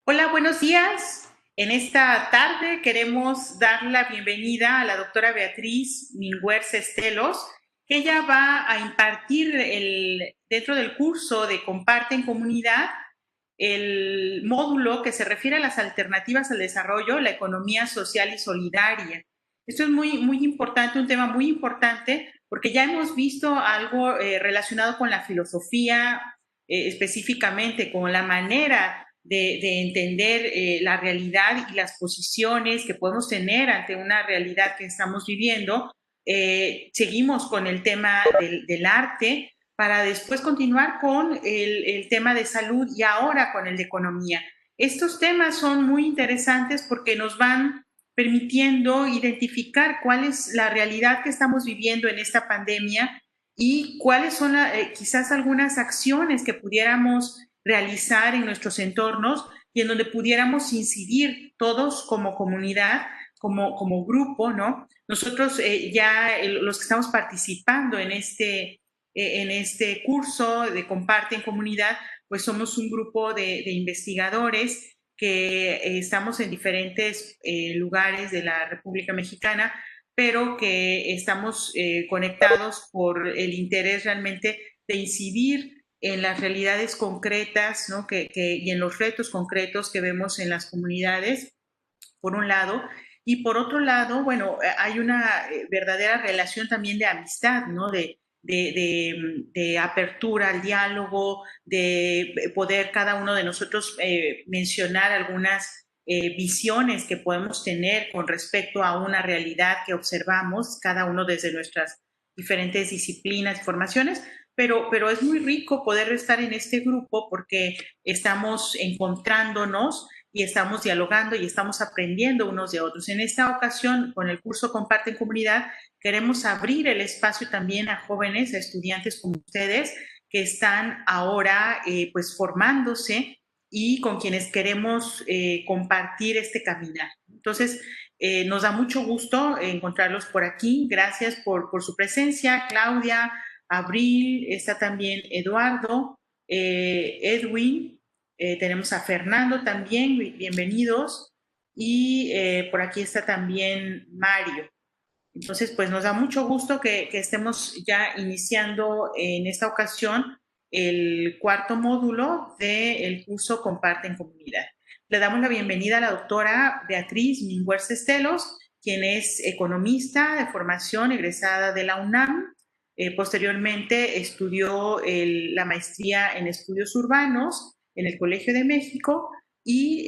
Hola, buenos días. En esta tarde queremos dar la bienvenida a la doctora Beatriz Minguer Estelos, que ella va a impartir dentro del curso de Comparte en Comunidad el módulo que se refiere a las alternativas al desarrollo, la economía social y solidaria. Esto es muy importante, un tema muy importante, porque ya hemos visto algo relacionado con la filosofía, específicamente con la manera de entender la realidad y las posiciones que podemos tener ante una realidad que estamos viviendo. Seguimos con el tema del arte para después continuar con el tema de salud y ahora con el de economía. Estos temas son muy interesantes porque nos van permitiendo identificar cuál es la realidad que estamos viviendo en esta pandemia y cuáles son quizás algunas acciones que pudiéramos realizar en nuestros entornos y en donde pudiéramos incidir todos como comunidad, como grupo, ¿no? Nosotros los que estamos participando en este curso de Comparte en Comunidad, pues somos un grupo de investigadores que estamos en diferentes lugares de la República Mexicana, pero que estamos conectados por el interés realmente de incidir en las realidades concretas, ¿no? Y en los retos concretos que vemos en las comunidades, por un lado, y por otro lado, bueno, hay una verdadera relación también de amistad, ¿no? De apertura al diálogo, de poder cada uno de nosotros mencionar algunas visiones que podemos tener con respecto a una realidad que observamos, cada uno desde nuestras diferentes disciplinas y formaciones, pero es muy rico poder estar en este grupo porque estamos encontrándonos y estamos dialogando y estamos aprendiendo unos de otros. En esta ocasión, con el curso Comparte en Comunidad, queremos abrir el espacio también a jóvenes, a estudiantes como ustedes, que están ahora pues formándose y con quienes queremos compartir este caminar. Entonces, nos da mucho gusto encontrarlos por aquí. Gracias por su presencia, Claudia, Abril, está también Eduardo, Edwin, tenemos a Fernando también, bienvenidos, y por aquí está también Mario. Entonces, pues nos da mucho gusto que estemos ya iniciando en esta ocasión el cuarto módulo del curso Comparte en Comunidad. Le damos la bienvenida a la doctora Beatriz Minguer Estelos, quien es economista de formación egresada de la UNAM. Posteriormente estudió la maestría en estudios urbanos en el Colegio de México y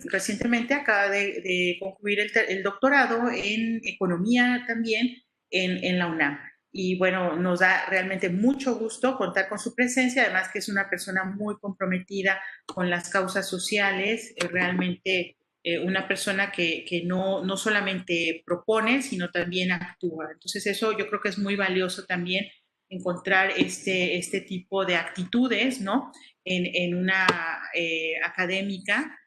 recientemente acaba de concluir el doctorado en economía también en la UNAM. Y bueno, nos da realmente mucho gusto contar con su presencia, además que es una persona muy comprometida con las causas sociales, realmente una persona que no solamente propone, sino también actúa. Entonces eso yo creo que es muy valioso también encontrar este tipo de actitudes, ¿no? En una académica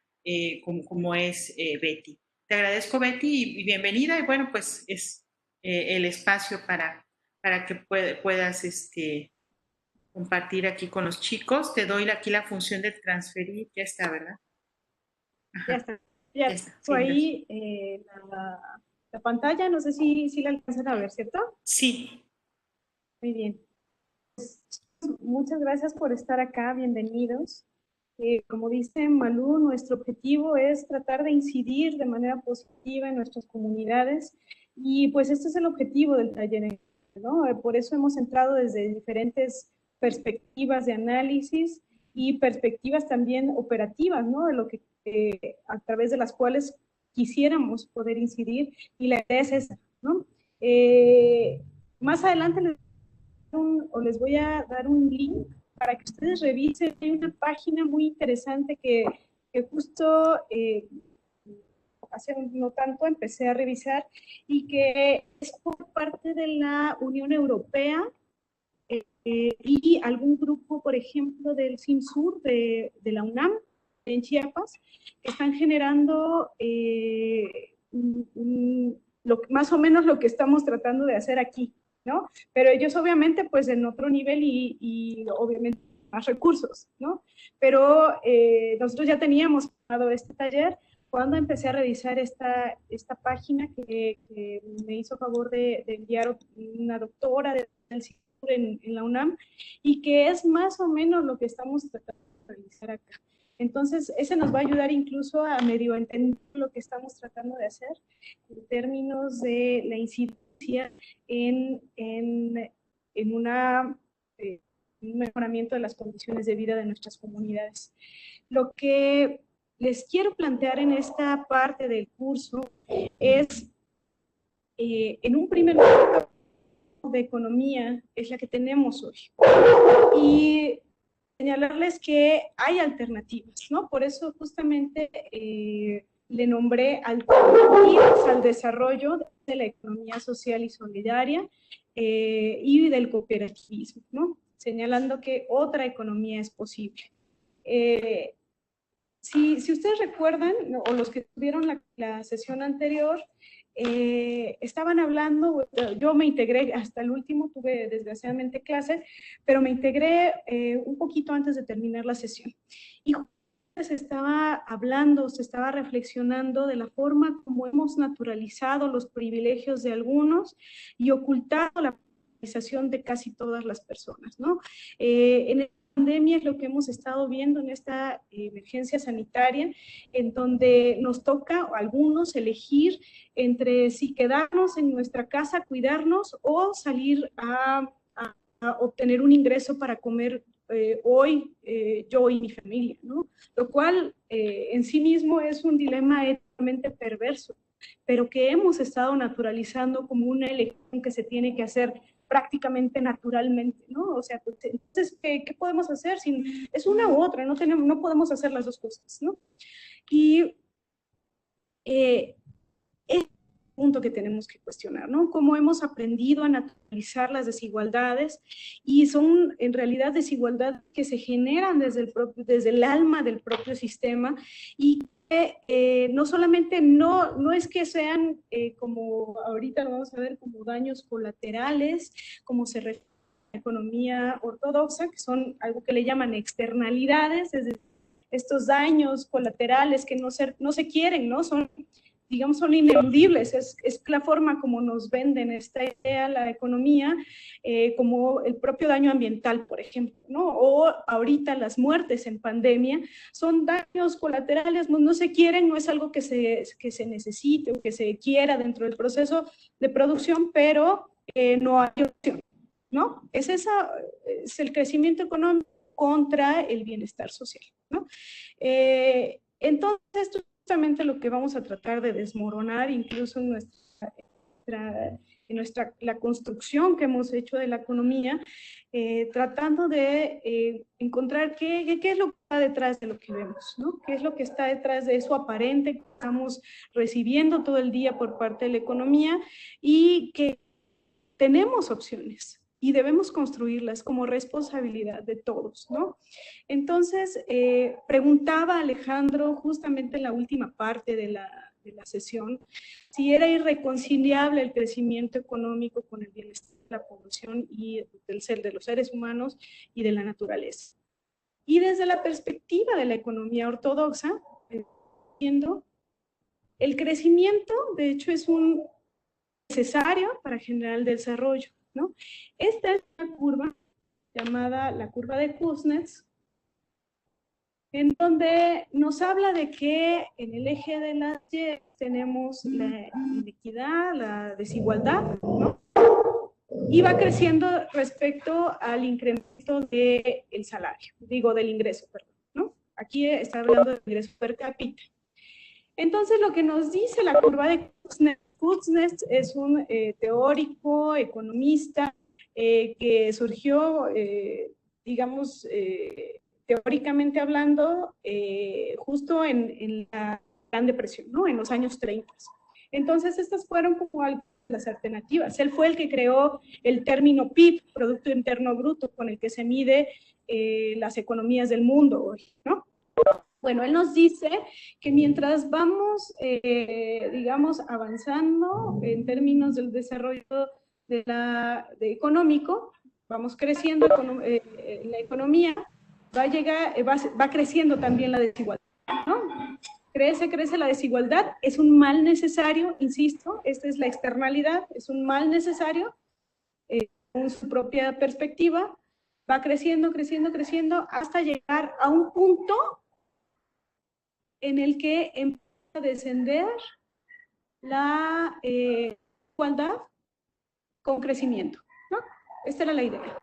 como es Betty. Te agradezco, Betty, y bienvenida. Y bueno, pues es el espacio para que puedas compartir aquí con los chicos. Te doy aquí la función de transferir. Ya está, ¿verdad? Ya Ajá, está, ya ya está. tengo Sí, gracias. ahí la pantalla, no sé si la alcanzan a ver, ¿cierto? Sí, Muy bien. Muchas gracias por estar acá, bienvenidos. Como dice Malú, nuestro objetivo es tratar de incidir de manera positiva en nuestras comunidades y pues este es el objetivo del taller, ¿no? Por eso hemos entrado desde diferentes perspectivas de análisis y perspectivas también operativas, ¿no? De lo que a través de las cuales quisiéramos poder incidir y la idea es esa, ¿no? Más adelante les voy a dar un link para que ustedes revisen. Hay una página muy interesante que justo hace no tanto empecé a revisar y que es por parte de la Unión Europea y algún grupo, por ejemplo, del CIMSUR de la UNAM en Chiapas, que están generando más o menos lo que estamos tratando de hacer aquí, ¿no? Pero ellos obviamente pues en otro nivel y obviamente más recursos, ¿no? Pero nosotros ya teníamos dado este taller cuando empecé a revisar esta página que me hizo favor de enviar una doctora del en la UNAM, y que es más o menos lo que estamos tratando de realizar acá. Entonces, ese nos va a ayudar incluso a medio entender lo que estamos tratando de hacer en términos de la incidencia en un mejoramiento de las condiciones de vida de nuestras comunidades. Lo que les quiero plantear en esta parte del curso es, en un primer momento, de economía es la que tenemos hoy. Y señalarles que hay alternativas, ¿no? Por eso justamente le nombré alternativas al desarrollo de la economía social y solidaria y del cooperativismo, ¿no? Señalando que otra economía es posible. Si ustedes recuerdan, o los que tuvieron la sesión anterior, estaban hablando, yo me integré hasta el último, tuve desgraciadamente clase, pero me integré un poquito antes de terminar la sesión. Y se estaba hablando, se estaba reflexionando de la forma como hemos naturalizado los privilegios de algunos y ocultado la privilegiación de casi todas las personas, ¿no? En el pandemia es lo que hemos estado viendo en esta emergencia sanitaria, en donde nos toca a algunos elegir entre si quedarnos en nuestra casa, cuidarnos, o salir a obtener un ingreso para comer hoy yo y mi familia, ¿no? Lo cual en sí mismo es un dilema éticamente perverso, pero que hemos estado naturalizando como una elección que se tiene que hacer prácticamente naturalmente, ¿no? O sea, pues, entonces, ¿qué podemos hacer? Es una u otra, no podemos hacer las dos cosas, ¿no? Y es el punto que tenemos que cuestionar, ¿no? Cómo hemos aprendido a naturalizar las desigualdades, y son en realidad desigualdades que se generan desde el alma del propio sistema, y no solamente no es que sean, como ahorita lo vamos a ver, como daños colaterales, como se refiere a la economía ortodoxa, que son algo que le llaman externalidades, es decir, estos daños colaterales que no se quieren, ¿no? Son ineludibles, es la forma como nos venden esta idea la economía, como el propio daño ambiental, por ejemplo, ¿no? O ahorita las muertes en pandemia son daños colaterales, no se quieren, no es algo que se necesite o que se quiera dentro del proceso de producción, pero no hay opción, ¿no? Es el crecimiento económico contra el bienestar social, ¿no? Entonces, esto es justamente lo que vamos a tratar de desmoronar, incluso en la construcción que hemos hecho de la economía, tratando de encontrar qué es lo que está detrás de lo que vemos, ¿no? ¿Qué es lo que está detrás de eso aparente que estamos recibiendo todo el día por parte de la economía, y que tenemos opciones y debemos construirlas como responsabilidad de todos, ¿no? Entonces, preguntaba Alejandro justamente en la última parte de la sesión si era irreconciliable el crecimiento económico con el bienestar de la población y de los seres humanos y de la naturaleza. Y desde la perspectiva de la economía ortodoxa, viendo el crecimiento, de hecho, es un necesario para generar el desarrollo, ¿no? Esta es una curva llamada la curva de Kuznets, en donde nos habla de que en el eje de las Y tenemos la inequidad, la desigualdad, ¿no? Y va creciendo respecto al incremento del salario, del ingreso, perdón, ¿no? Aquí está hablando del ingreso per cápita. Entonces, lo que nos dice la curva de Kuznets es un teórico, economista, que surgió, teóricamente hablando, justo en la Gran Depresión, ¿no? En los años 30. Entonces, estas fueron como las alternativas. Él fue el que creó el término PIB, Producto Interno Bruto, con el que se mide las economías del mundo hoy, ¿no? Bueno, él nos dice que mientras vamos, avanzando en términos del desarrollo económico, vamos creciendo en la economía, va creciendo también la desigualdad, ¿no? Crece la desigualdad, es un mal necesario, insisto, esta es la externalidad, es un mal necesario, con su propia perspectiva, va creciendo, hasta llegar a un punto en el que empieza a descender la igualdad con crecimiento, ¿no? Esta era la idea.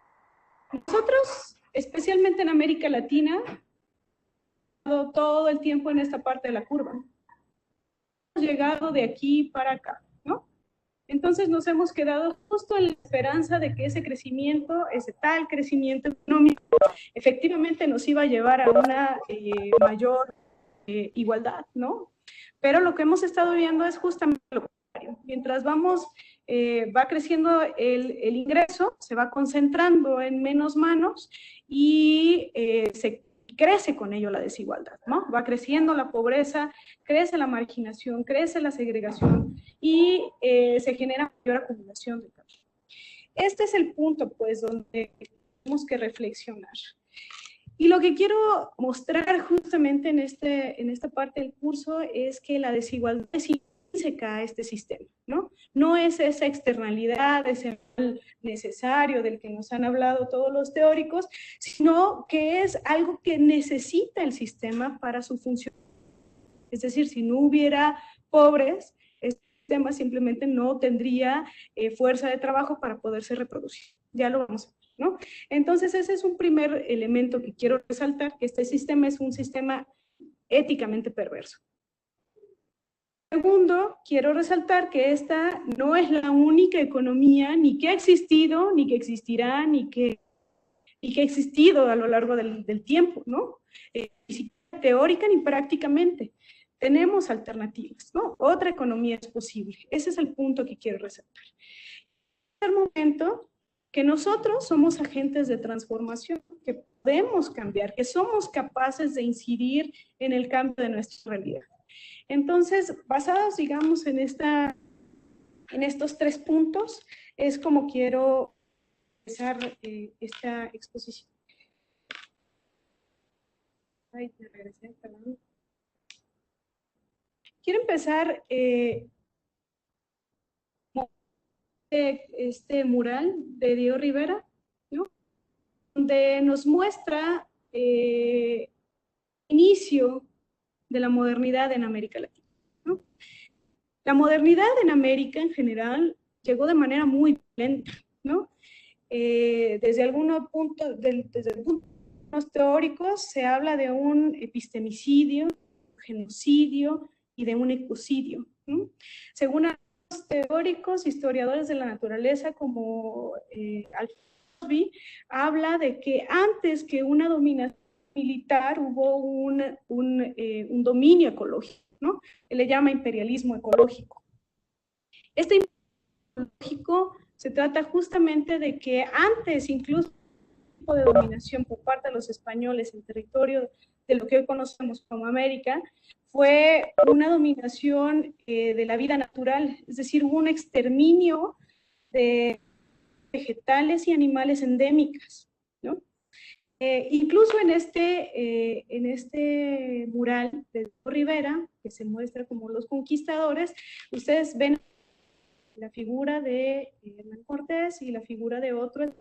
Nosotros, especialmente en América Latina, todo el tiempo en esta parte de la curva. Hemos llegado de aquí para acá, ¿no? Entonces nos hemos quedado justo en la esperanza de que ese crecimiento, ese tal crecimiento económico, efectivamente nos iba a llevar a una mayor igualdad, ¿no? Pero lo que hemos estado viendo es justamente lo contrario. Mientras va creciendo el ingreso, se va concentrando en menos manos y se crece con ello la desigualdad, ¿no? Va creciendo la pobreza, crece la marginación, crece la segregación y se genera mayor acumulación de capital. Este es el punto, pues, donde tenemos que reflexionar. Y lo que quiero mostrar justamente en esta parte del curso es que la desigualdad es intrínseca a este sistema, ¿no? No es esa externalidad, ese mal necesario del que nos han hablado todos los teóricos, sino que es algo que necesita el sistema para su función. Es decir, si no hubiera pobres, este sistema simplemente no tendría fuerza de trabajo para poderse reproducir. Ya lo vamos a ver, ¿no? Entonces, ese es un primer elemento que quiero resaltar, que este sistema es un sistema éticamente perverso. Segundo, quiero resaltar que esta no es la única economía ni que ha existido, ni que existirá, ni que ha existido a lo largo del tiempo, ¿no? Ni teórica ni prácticamente. Tenemos alternativas, ¿no? Otra economía es posible. Ese es el punto que quiero resaltar. En el momento que nosotros somos agentes de transformación, que podemos cambiar, que somos capaces de incidir en el cambio de nuestra realidad. Entonces, basados, digamos, en estos 3 puntos, es como quiero empezar esta exposición. Ay, me regresé, perdón. Quiero empezar este mural de Diego Rivera, ¿no? Donde nos muestra el inicio de la modernidad en América Latina, ¿no? La modernidad en América en general llegó de manera muy lenta, ¿no? Desde el punto de los teóricos se habla de un epistemicidio, genocidio y de un ecocidio, ¿no? Según los teóricos, historiadores de la naturaleza como Alfred habla de que antes que una dominación militar hubo un dominio ecológico, ¿no? Él le llama imperialismo ecológico. Este imperialismo ecológico se trata justamente de que antes incluso de dominación por parte de los españoles en territorio de lo que hoy conocemos como América, fue una dominación de la vida natural, es decir, hubo un exterminio de vegetales y animales endémicas, ¿no? Incluso en este mural de Rivera, que se muestra como los conquistadores, ustedes ven la figura de Hernán Cortés y la figura de otro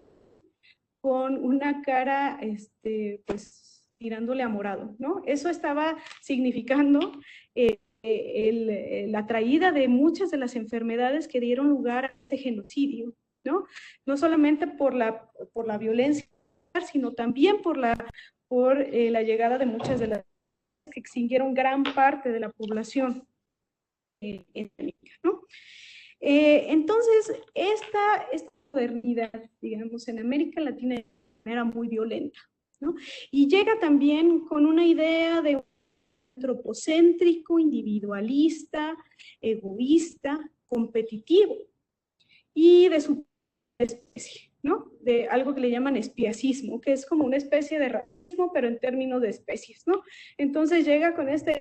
con una cara, pues, tirándole a morado, ¿no? Eso estaba significando la traída de muchas de las enfermedades que dieron lugar a este genocidio, ¿no? No solamente por la violencia, sino también por la llegada de muchas de las que extinguieron gran parte de la población endémica, ¿no? Entonces, esta modernidad, digamos, en América Latina era muy violenta, ¿no? Y llega también con una idea de un antropocéntrico, individualista, egoísta, competitivo, y de su especie, ¿no? De algo que le llaman espiacismo, que es como una especie de racismo, pero en términos de especies, ¿no? Entonces llega con este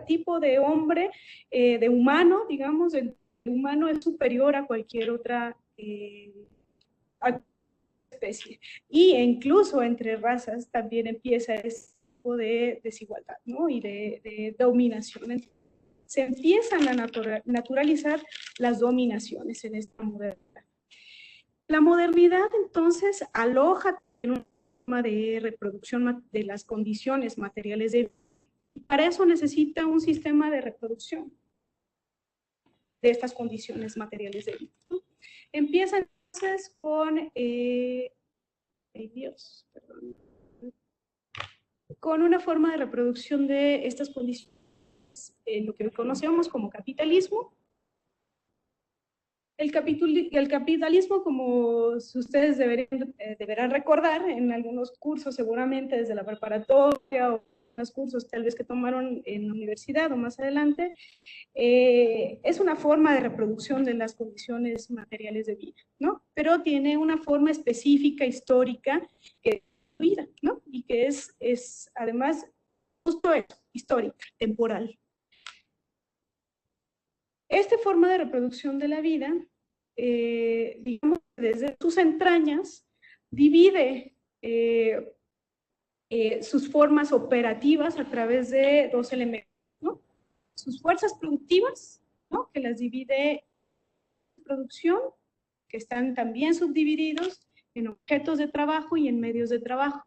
tipo de hombre, de humano, digamos, el humano es superior a cualquier otra especie. Y incluso entre razas también empieza ese tipo de desigualdad, ¿no? Y de dominación. Se empiezan a naturalizar las dominaciones en esta modernidad. La modernidad entonces aloja un sistema de reproducción de las condiciones materiales de vida. Para eso necesita un sistema de reproducción de estas condiciones materiales de vida, ¿no? Empieza entonces con, con una forma de reproducción de estas condiciones, lo que conocemos como capitalismo. El capitalismo, como ustedes deberán recordar en algunos cursos, seguramente desde la preparatoria o los cursos tal vez que tomaron en la universidad o más adelante, es una forma de reproducción de las condiciones materiales de vida, ¿no? Pero tiene una forma específica, histórica, que es vida, ¿no? Y que es además justo eso, histórica, temporal. Esta forma de reproducción de la vida, digamos, desde sus entrañas, divide sus formas operativas a través de dos elementos, ¿no? Sus fuerzas productivas, ¿no? Que las divide en producción, que están también subdivididos en objetos de trabajo y en medios de trabajo.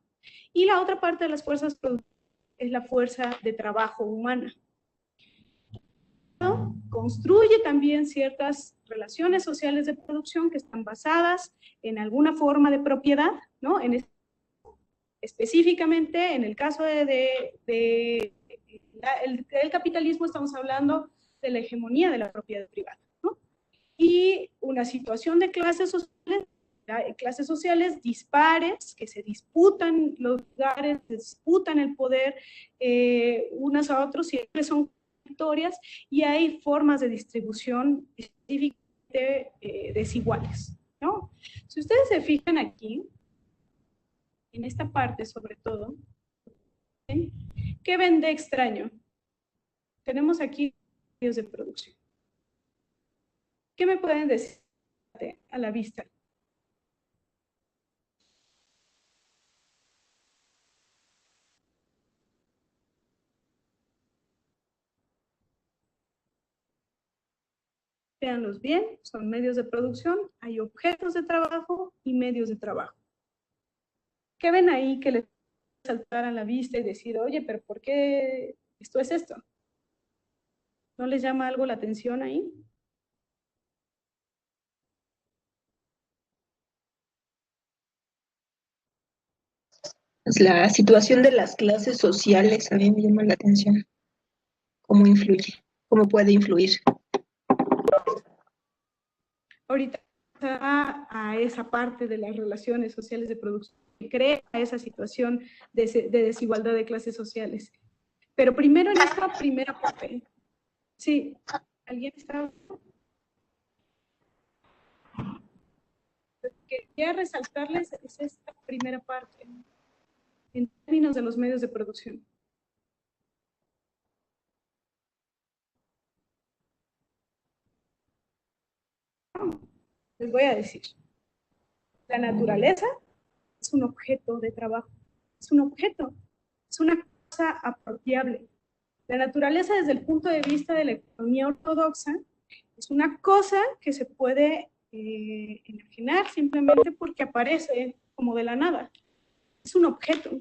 Y la otra parte de las fuerzas productivas es la fuerza de trabajo humana. Construye también ciertas relaciones sociales de producción que están basadas en alguna forma de propiedad, ¿no? Específicamente, en el caso del capitalismo, estamos hablando de la hegemonía de la propiedad privada, ¿no? Y una situación de clases sociales dispares, que se disputan los lugares, se disputan el poder unas a otros, siempre son victorias, y hay formas de distribución específicamente desiguales, ¿no? Si ustedes se fijan aquí, en esta parte sobre todo, ¿sí? ¿Qué ven de extraño? Tenemos aquí medios de producción. ¿Qué me pueden decir a la vista? Véanlos bien, son medios de producción, hay objetos de trabajo y medios de trabajo. ¿Qué ven ahí que les saltar a la vista y decir, oye, pero ¿por qué esto es esto? ¿No les llama algo la atención ahí? Pues la situación de las clases sociales a mí me llama la atención. ¿Cómo influye? ¿Cómo puede influir? Ahorita a esa parte de las relaciones sociales de producción que crea esa situación de desigualdad de clases sociales. Pero primero en esta primera parte. Sí, ¿alguien está? Lo que quería resaltarles es esta primera parte, en términos de los medios de producción. Les voy a decir, la naturaleza es un objeto de trabajo, es un objeto, es una cosa apropiable. La naturaleza desde el punto de vista de la economía ortodoxa es una cosa que se puede enajenar simplemente porque aparece como de la nada. Es un objeto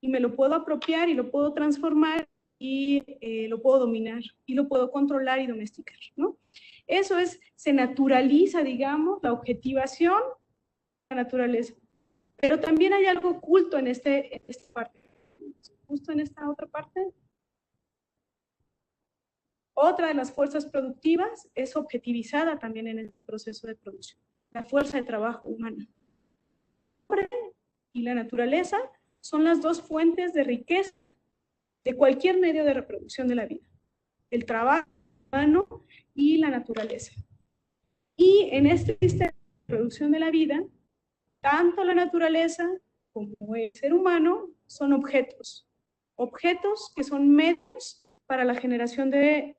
y me lo puedo apropiar y lo puedo transformar y lo puedo dominar y lo puedo controlar y domesticar, ¿no? Eso es, se naturaliza, digamos, la objetivación de la naturaleza. Pero también hay algo oculto en esta parte. Justo en esta otra parte. Otra de las fuerzas productivas es objetivizada también en el proceso de producción. La fuerza de trabajo humana. Y la naturaleza son las dos fuentes de riqueza de cualquier medio de reproducción de la vida. El trabajo humano y la naturaleza. Y en este sistema de producción de la vida, tanto la naturaleza como el ser humano son objetos. Objetos que son medios para la generación de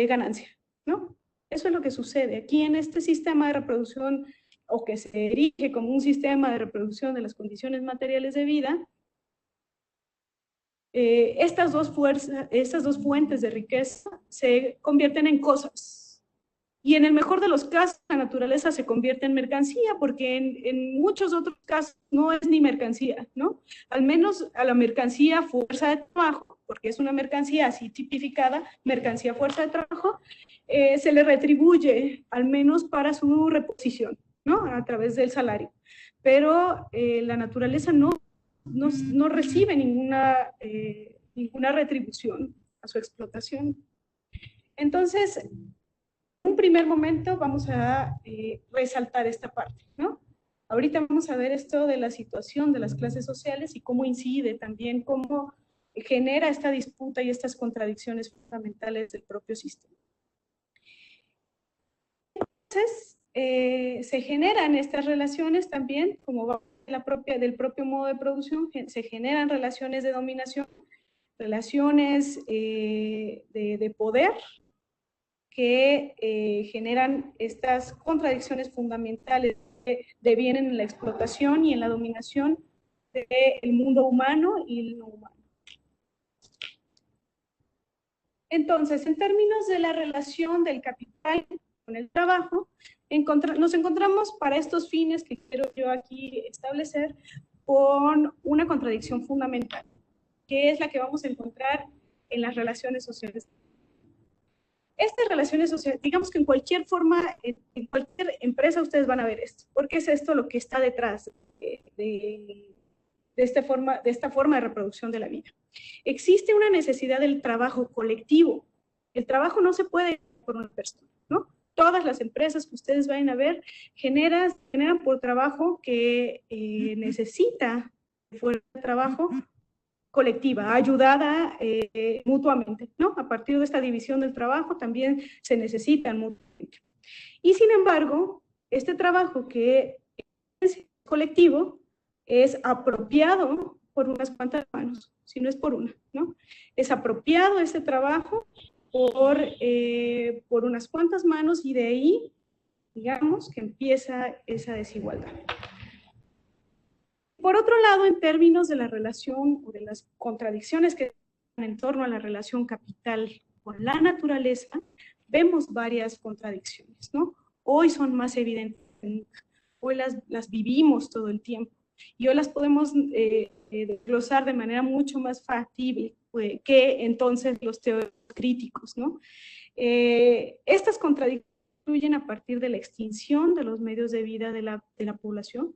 ganancia, ¿no? Eso es lo que sucede. Aquí en este sistema de reproducción o que se erige como un sistema de reproducción de las condiciones materiales de vida, estas dos fuentes de riqueza se convierten en cosas. Y en el mejor de los casos, la naturaleza se convierte en mercancía, porque en muchos otros casos no es ni mercancía, ¿no? Al menos a la mercancía fuerza de trabajo, porque es una mercancía así tipificada, mercancía fuerza de trabajo, se le retribuye al menos para su reposición, ¿no? A través del salario. Pero la naturaleza no recibe ninguna retribución a su explotación. Entonces, en un primer momento vamos a resaltar esta parte, ¿no? Ahorita vamos a ver esto de la situación de las clases sociales y cómo incide también, cómo genera esta disputa y estas contradicciones fundamentales del propio sistema. Entonces, se generan estas relaciones también, como va del propio modo de producción, se generan relaciones de dominación, relaciones de poder, que generan estas contradicciones fundamentales que devienen en la explotación y en la dominación del mundo humano y el no humano. Entonces, en términos de la relación del capital con el trabajo, nos encontramos para estos fines que quiero yo aquí establecer con una contradicción fundamental, que es la que vamos a encontrar en las relaciones sociales. Estas relaciones sociales, digamos que en cualquier forma, en cualquier empresa ustedes van a ver esto, porque es esto lo que está detrás de esta forma de reproducción de la vida. Existe una necesidad del trabajo colectivo. El trabajo no se puede por una persona, ¿no? Todas las empresas que ustedes vayan a ver generan por trabajo que necesita fuerza de trabajo colectiva, ayudada mutuamente, ¿no? A partir de esta división del trabajo también se necesitan mutuamente. Y sin embargo, este trabajo que es colectivo es apropiado por unas cuantas manos, si no es por una, ¿no? Es apropiado este trabajo por unas cuantas manos y de ahí, digamos, que empieza esa desigualdad. Por otro lado, en términos de la relación o de las contradicciones que están en torno a la relación capital con la naturaleza, vemos varias contradicciones, ¿no? Hoy son más evidentes que nunca. Hoy las vivimos todo el tiempo y hoy las podemos desglosar de manera mucho más factible que entonces los teóricos críticos, ¿no? Estas contradicciones fluyen a partir de la extinción de los medios de vida de la población,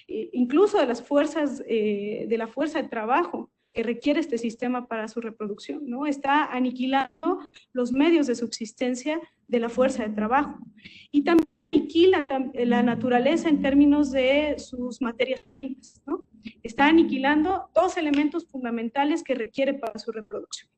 incluso de las fuerzas, de la fuerza de trabajo que requiere este sistema para su reproducción, ¿no? Está aniquilando los medios de subsistencia de la fuerza de trabajo y también aniquila la naturaleza en términos de sus materias primas, ¿no? Está aniquilando dos elementos fundamentales que requiere para su reproducción.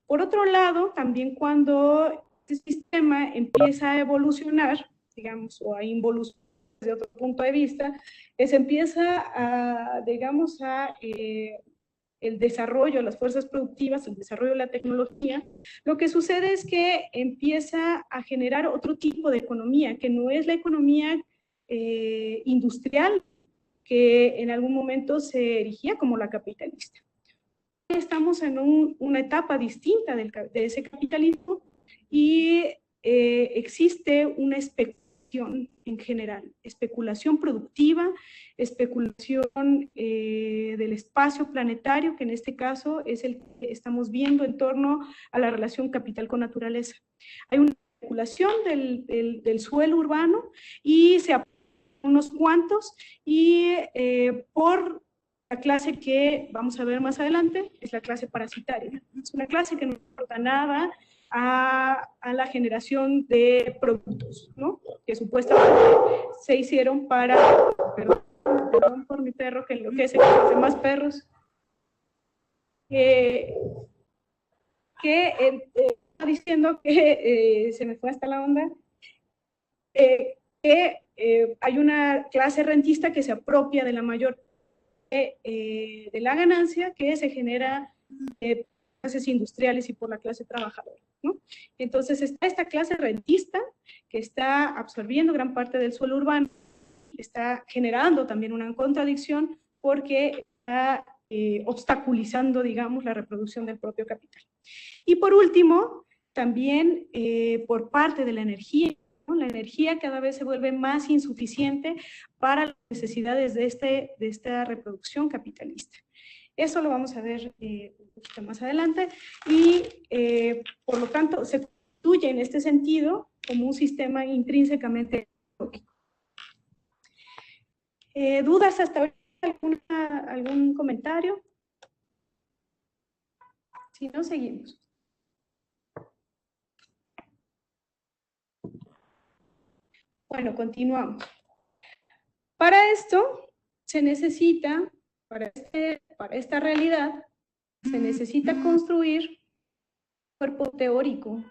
Por otro lado, también cuando este sistema empieza a evolucionar, digamos, o a involucionar desde otro punto de vista, se empieza a, digamos, el desarrollo, las fuerzas productivas, el desarrollo de la tecnología, lo que sucede es que empieza a generar otro tipo de economía, que no es la economía industrial que en algún momento se erigía como la capitalista. Estamos en una etapa distinta de ese capitalismo y existe una especulación en general, especulación productiva, especulación del espacio planetario, que en este caso es el que estamos viendo en torno a la relación capital con naturaleza. Hay una especulación del suelo urbano y se apoyan unos cuantos y por la clase que vamos a ver más adelante es la clase parasitaria. Es una clase que no importa nada a la generación de productos, ¿no? Que supuestamente se hicieron para... Perdón por mi perro que enloquece con los demás perros. Está diciendo que se me fue hasta la onda. Que hay una clase rentista que se apropia de la mayor de la ganancia que se genera por clases industriales y por la clase trabajadora, ¿no? Entonces está esta clase rentista que está absorbiendo gran parte del suelo urbano está generando también una contradicción porque está obstaculizando, digamos, la reproducción del propio capital. Y por último, también por parte de la energía, ¿no? La energía cada vez se vuelve más insuficiente para las necesidades de esta reproducción capitalista. Eso lo vamos a ver un poquito más adelante y, por lo tanto, se constituye en este sentido como un sistema intrínsecamente lógico. ¿Dudas hasta ahora? ¿Algún comentario? Si no, seguimos. Bueno, continuamos. Para esto se necesita, para esta realidad, se necesita construir un cuerpo teórico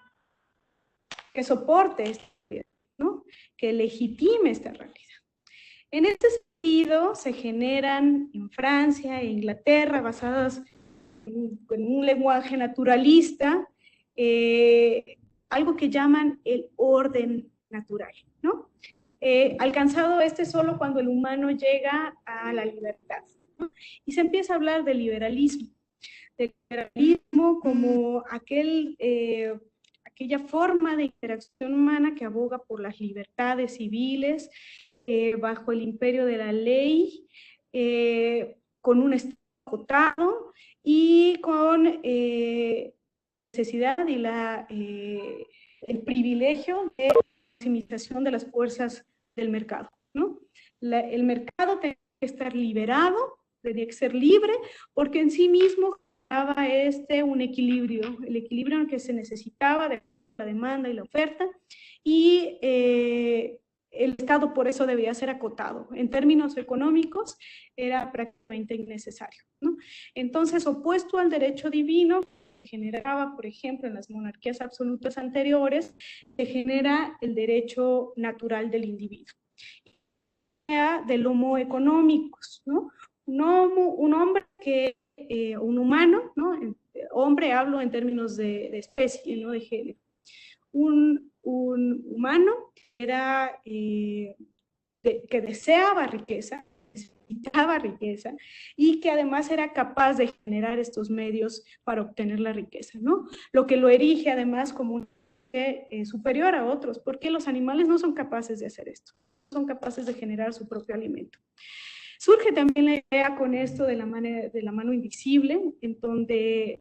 que soporte esta realidad, ¿no? Que legitime esta realidad. En este sentido, se generan en Francia e Inglaterra, basadas en un lenguaje naturalista, algo que llaman el orden natural, ¿no? Alcanzado solo cuando el humano llega a la libertad, ¿no? Y se empieza a hablar del liberalismo como aquella forma de interacción humana que aboga por las libertades civiles, bajo el imperio de la ley, con un Estado acotado y con necesidad y el privilegio de maximización de las fuerzas del mercado, ¿no? El mercado tiene que estar liberado, tenía que ser libre, porque en sí mismo daba un equilibrio, el equilibrio que se necesitaba de la demanda y la oferta, y el Estado por eso debía ser acotado. En términos económicos era prácticamente innecesario, ¿no? Entonces, opuesto al derecho divino, generaba, por ejemplo, en las monarquías absolutas anteriores, se genera el derecho natural del individuo. Del homo económicos, ¿no? Un hombre que, un humano, ¿no? Hombre hablo en términos de especie, ¿no? De género. Un humano era que deseaba riqueza, necesitaba riqueza, y que además era capaz de generar estos medios para obtener la riqueza, ¿no? Lo que lo erige además como un superior a otros, porque los animales no son capaces de hacer esto, no son capaces de generar su propio alimento. Surge también la idea con esto de la mano invisible, en donde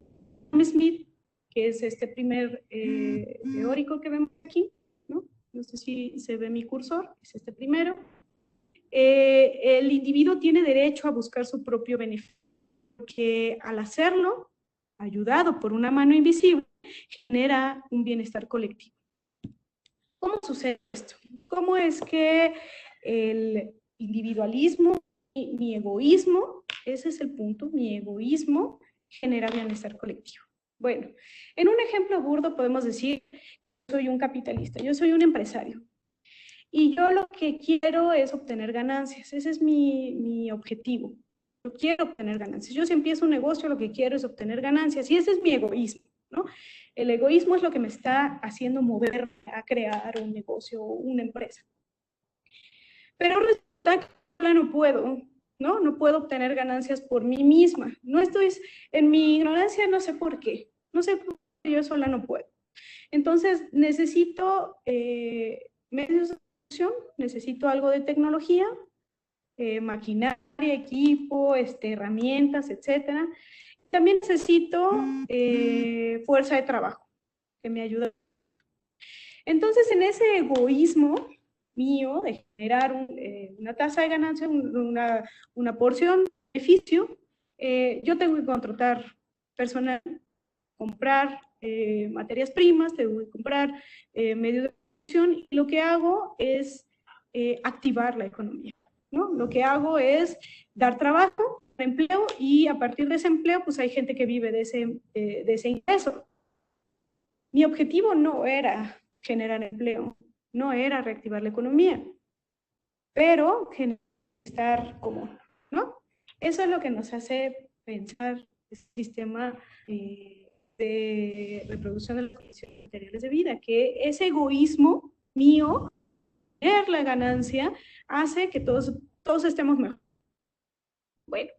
Adam Smith, que es este primer teórico que vemos aquí, ¿no? No sé si se ve mi cursor, es este primero. El individuo tiene derecho a buscar su propio beneficio, porque al hacerlo, ayudado por una mano invisible, genera un bienestar colectivo. ¿Cómo sucede esto? ¿Cómo es que el individualismo, mi egoísmo, ese es el punto, mi egoísmo genera bienestar colectivo? Bueno, en un ejemplo burdo podemos decir, yo soy un capitalista, yo soy un empresario, y yo lo que quiero es obtener ganancias, ese es mi objetivo. Yo quiero obtener ganancias. Yo si empiezo un negocio, lo que quiero es obtener ganancias, y ese es mi egoísmo, ¿no? El egoísmo es lo que me está haciendo mover a crear un negocio o una empresa. Pero resulta que yo no puedo, ¿no? No puedo obtener ganancias por mí misma. No estoy, en mi ignorancia no sé por qué. No sé por qué yo sola no puedo. Entonces necesito medios de producción, necesito algo de tecnología, maquinaria, equipo, herramientas, etcétera. También necesito fuerza de trabajo que me ayude. Entonces, en ese egoísmo mío de generar una tasa de ganancia, una porción de beneficio, yo tengo que contratar personal, comprar materias primas, tengo que comprar medios de producción, y lo que hago es activar la economía, ¿no? Lo que hago es dar trabajo, empleo, y a partir de ese empleo, pues hay gente que vive de ese ingreso. Mi objetivo no era generar empleo, no era reactivar la economía, pero estar común, ¿no? Eso es lo que nos hace pensar este sistema de reproducción de las condiciones materiales de vida, que ese egoísmo mío, tener la ganancia, hace que todos estemos mejor. Bueno,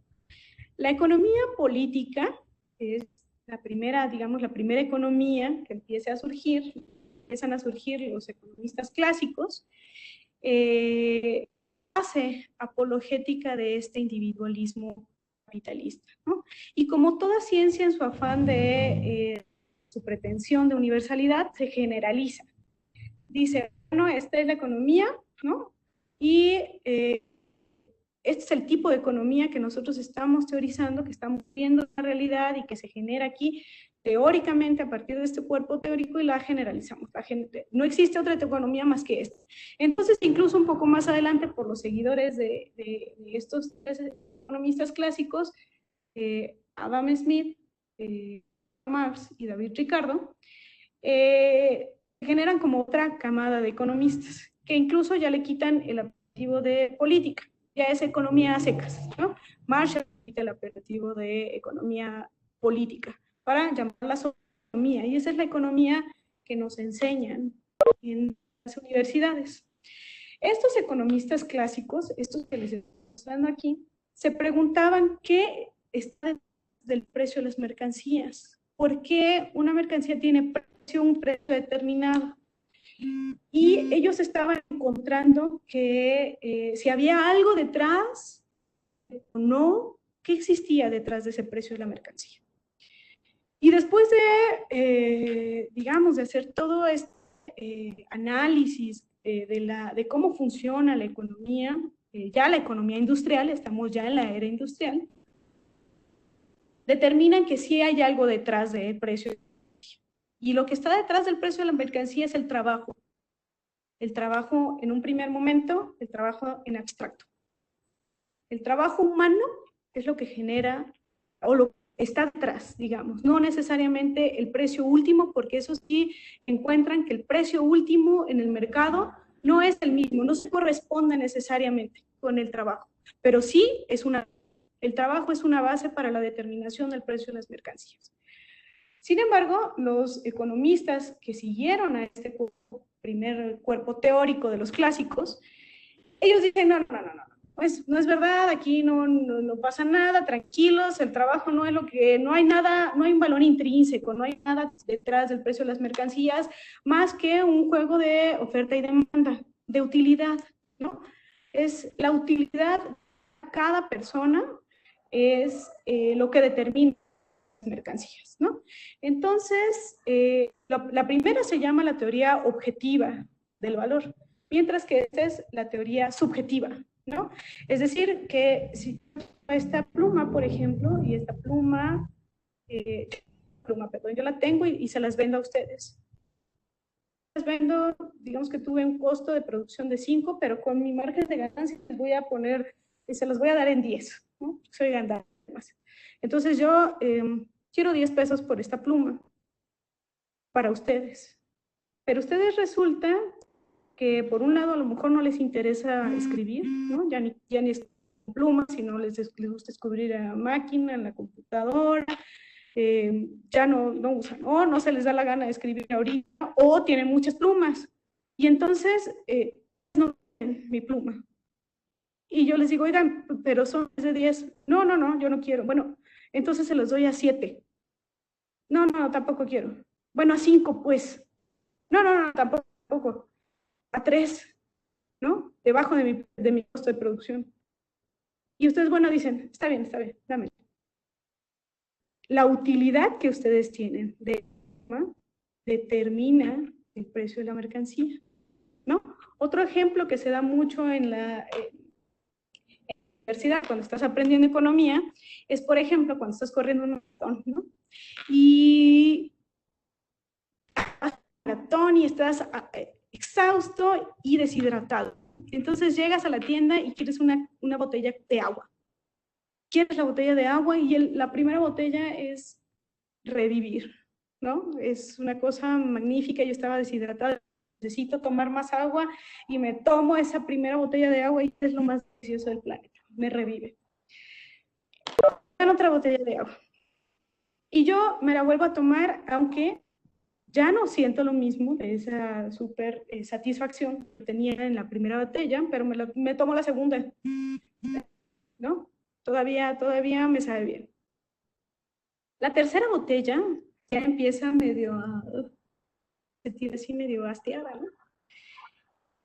la economía política es la primera, digamos, la primera economía que empiezan a surgir los economistas clásicos, hace apologética de este individualismo capitalista, ¿no? Y como toda ciencia en su afán de su pretensión de universalidad, se generaliza. Dice, bueno, esta es la economía, ¿no? Y este es el tipo de economía que nosotros estamos teorizando, que estamos viendo la realidad y que se genera aquí teóricamente a partir de este cuerpo teórico y la generalizamos. No existe otra economía más que esta. Entonces, incluso un poco más adelante, por los seguidores de estos tres economistas clásicos, Adam Smith, Marx y David Ricardo, generan como otra camada de economistas, que incluso ya le quitan el apelativo de política, ya es economía a secas, ¿no? Marshall quita el apelativo de economía política para llamarla economía, y esa es la economía que nos enseñan en las universidades. Estos economistas clásicos, estos que les estoy mostrando aquí, se preguntaban qué está del precio de las mercancías, por qué una mercancía tiene un precio determinado. Y ellos estaban encontrando que si había algo detrás o no, ¿qué existía detrás de ese precio de la mercancía? Y después de, digamos, de hacer todo este análisis de cómo funciona la economía, ya la economía industrial, estamos ya en la era industrial, determinan que sí hay algo detrás del precio. Y lo que está detrás del precio de la mercancía es el trabajo. El trabajo en un primer momento, el trabajo en abstracto. El trabajo humano es lo que genera, o lo que está detrás, digamos, no necesariamente el precio último, porque eso sí encuentran que el precio último en el mercado no es el mismo, no se corresponde necesariamente con el trabajo, pero sí el trabajo es una base para la determinación del precio de las mercancías. Sin embargo, los economistas que siguieron a este primer cuerpo teórico de los clásicos, ellos dicen, no, pues no es verdad, aquí no pasa nada, tranquilos, el trabajo no es lo que, no hay nada, no hay un valor intrínseco, no hay nada detrás del precio de las mercancías, más que un juego de oferta y demanda, de utilidad, ¿no? Es la utilidad de cada persona, es lo que determina mercancías, ¿no? Entonces, la primera se llama la teoría objetiva del valor, mientras que esta es la teoría subjetiva, ¿no? Es decir, que si esta pluma, por ejemplo, y esta pluma, perdón, yo la tengo y se las vendo a ustedes. Las vendo, digamos que tuve un costo de producción de 5, pero con mi margen de ganancia les voy a poner, se las voy a dar en 10, ¿no? Soy gandalla. Entonces yo quiero 10 pesos por esta pluma para ustedes. Pero ustedes resulta que por un lado a lo mejor no les interesa escribir, ¿no? Ya ni es pluma, sino les gusta escribir a máquina, en la computadora, ya no usan, o no se les da la gana de escribir ahorita, o tienen muchas plumas. Y entonces, no tienen mi pluma. Y yo les digo, oigan, pero son de 10. No, yo no quiero. Bueno, entonces se los doy a 7. No, tampoco quiero. Bueno, a 5, pues. No, tampoco. A 3, ¿no? Debajo de mi costo de producción. Y ustedes, bueno, dicen, está bien, dame. La utilidad que ustedes tienen determina el precio de la mercancía, ¿no? Otro ejemplo que se da mucho en la universidad, cuando estás aprendiendo economía, es, por ejemplo, cuando estás corriendo un maratón, ¿no? Y maratón y estás exhausto y deshidratado. Entonces llegas a la tienda y quieres una botella de agua. Quieres la botella de agua y la primera botella es revivir, ¿no? Es una cosa magnífica, yo estaba deshidratada, necesito tomar más agua y me tomo esa primera botella de agua y es lo más delicioso del planeta, me revive. Dan otra botella de agua. Y yo me la vuelvo a tomar, aunque Ya no siento lo mismo, esa súper satisfacción que tenía en la primera botella, pero me tomo la segunda, ¿no? Todavía me sabe bien. La tercera botella ya empieza medio a sentir así medio hastiada, ¿no?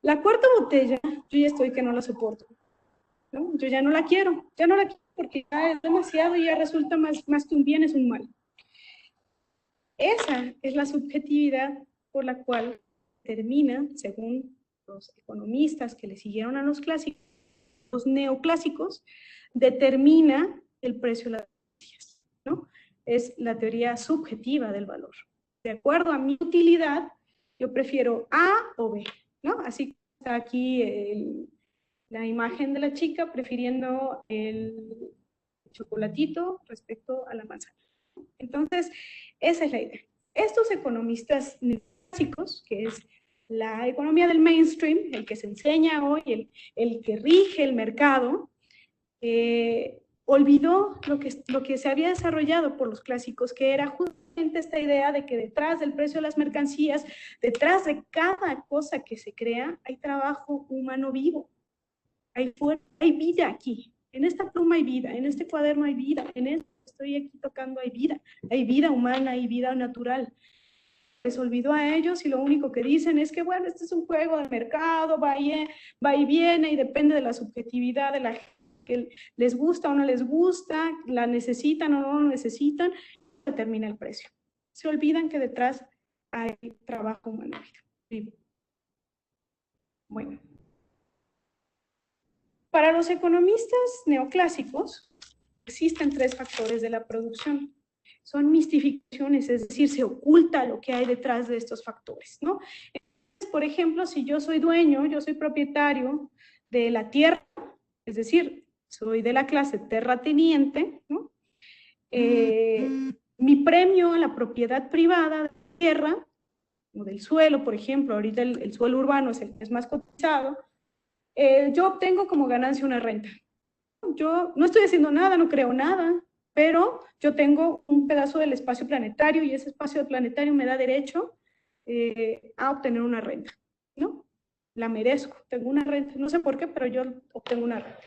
La cuarta botella, yo ya estoy que no la soporto, ¿no? Yo ya no la quiero porque ya es demasiado y ya resulta más que un bien, es un mal. Esa es la subjetividad por la cual termina, según los economistas que le siguieron a los clásicos, los neoclásicos, determina el precio de las noticias, ¿no? Es la teoría subjetiva del valor. De acuerdo a mi utilidad, yo prefiero A o B, ¿no? Así está aquí la imagen de la chica prefiriendo el chocolatito respecto a la manzana. Entonces, esa es la idea. Estos economistas clásicos, que es la economía del mainstream, el que se enseña hoy, el que rige el mercado, olvidó lo que se había desarrollado por los clásicos, que era justamente esta idea de que detrás del precio de las mercancías, detrás de cada cosa que se crea, hay trabajo humano vivo, hay vida aquí. En esta pluma hay vida, en este cuaderno hay vida, en esto que estoy aquí tocando hay vida humana, hay vida natural. Les olvidó a ellos y lo único que dicen es que, bueno, este es un juego de mercado, va y viene y depende de la subjetividad de la gente, que les gusta o no les gusta, la necesitan o no la necesitan, determina el precio. Se olvidan que detrás hay trabajo humano vivo. Bueno. Para los economistas neoclásicos, existen tres factores de la producción. Son mistificaciones, es decir, se oculta lo que hay detrás de estos factores, ¿no? Entonces, por ejemplo, si yo soy dueño, yo soy propietario de la tierra, es decir, soy de la clase terrateniente, ¿no? Mi premio a la propiedad privada de la tierra, o del suelo, por ejemplo, ahorita el suelo urbano es el que es más cotizado, yo obtengo como ganancia una renta. Yo no estoy haciendo nada, no creo nada, pero yo tengo un pedazo del espacio planetario y ese espacio planetario me da derecho a obtener una renta, ¿no? La merezco, tengo una renta, no sé por qué, pero yo obtengo una renta.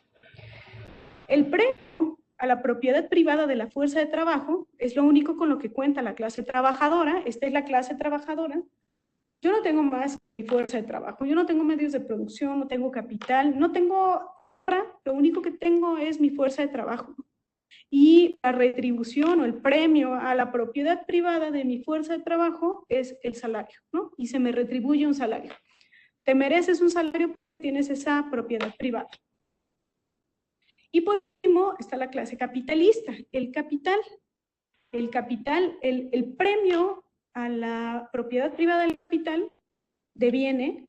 El premio a la propiedad privada de la fuerza de trabajo es lo único con lo que cuenta la clase trabajadora. Esta es la clase trabajadora. Yo no tengo más que mi fuerza de trabajo, yo no tengo medios de producción, no tengo capital, no tengo, lo único que tengo es mi fuerza de trabajo. Y la retribución o el premio a la propiedad privada de mi fuerza de trabajo es el salario, ¿no? Y se me retribuye un salario. Te mereces un salario porque tienes esa propiedad privada. Y por último está la clase capitalista, el capital, el premio a la propiedad privada del capital deviene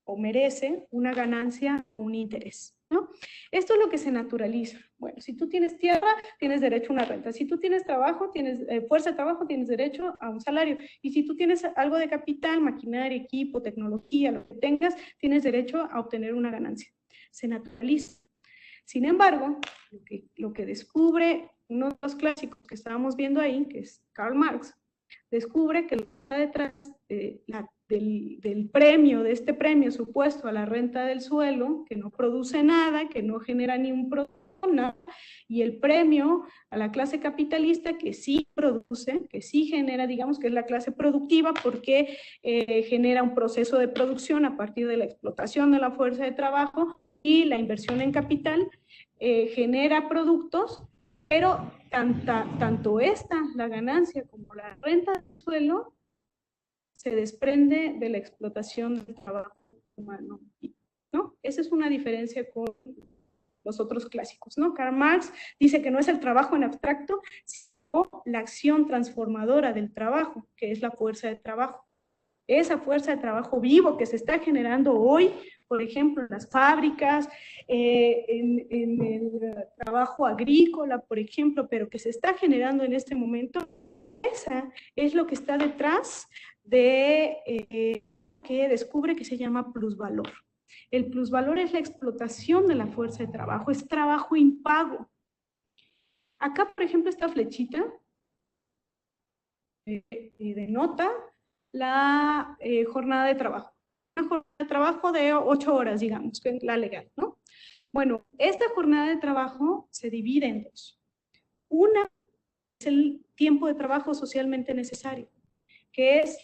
o merece una ganancia, un interés, ¿no? Esto es lo que se naturaliza. Bueno, si tú tienes tierra, tienes derecho a una renta. Si tú tienes trabajo, tienes fuerza de trabajo, tienes derecho a un salario. Y si tú tienes algo de capital, maquinaria, equipo, tecnología, lo que tengas, tienes derecho a obtener una ganancia. Se naturaliza. Sin embargo, lo que descubre uno de los clásicos que estábamos viendo ahí, que es Karl Marx, descubre que lo que está detrás del premio, de este premio supuesto a la renta del suelo, que no produce nada, que no genera ni un producto, nada, y el premio a la clase capitalista que sí produce, que sí genera, digamos que es la clase productiva porque genera un proceso de producción a partir de la explotación de la fuerza de trabajo y la inversión en capital, genera productos, pero tanto la ganancia como la renta del suelo se desprende de la explotación del trabajo humano, ¿no? Esa es una diferencia con los otros clásicos, ¿no? Karl Marx dice que no es el trabajo en abstracto, sino la acción transformadora del trabajo, que es la fuerza de trabajo. Esa fuerza de trabajo vivo que se está generando hoy, por ejemplo, en las fábricas, en el trabajo agrícola, por ejemplo, pero que se está generando en este momento, esa es lo que está detrás de que descubre que se llama plusvalor. El plusvalor es la explotación de la fuerza de trabajo, es trabajo impago. Acá, por ejemplo, esta flechita denota la jornada de trabajo. Una jornada de trabajo de 8 horas, digamos, que es la legal, ¿no? Bueno, esta jornada de trabajo se divide en dos. Una es el tiempo de trabajo socialmente necesario, que es,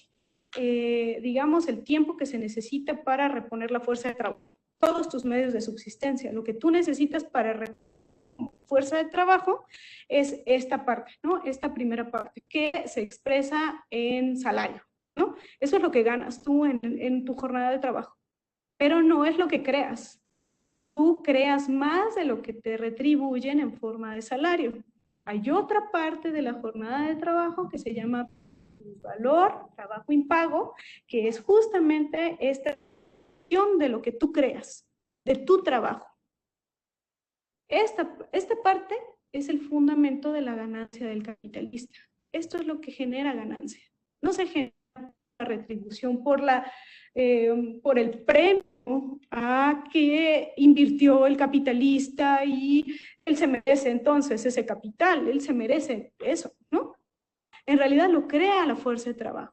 digamos, el tiempo que se necesita para reponer la fuerza de trabajo. Todos tus medios de subsistencia, lo que tú necesitas para reponer fuerza de trabajo es esta parte, ¿no? Esta primera parte, que se expresa en salario, ¿no? Eso es lo que ganas tú en tu jornada de trabajo, pero no es lo que creas. Tú creas más de lo que te retribuyen en forma de salario. Hay otra parte de la jornada de trabajo que se llama valor, trabajo impago, que es justamente esta acción de lo que tú creas, de tu trabajo. Esta parte es el fundamento de la ganancia del capitalista. Esto es lo que genera ganancia. No se genera la retribución por el premio a que invirtió el capitalista y él se merece entonces ese capital, él se merece eso, ¿no? En realidad lo crea la fuerza de trabajo.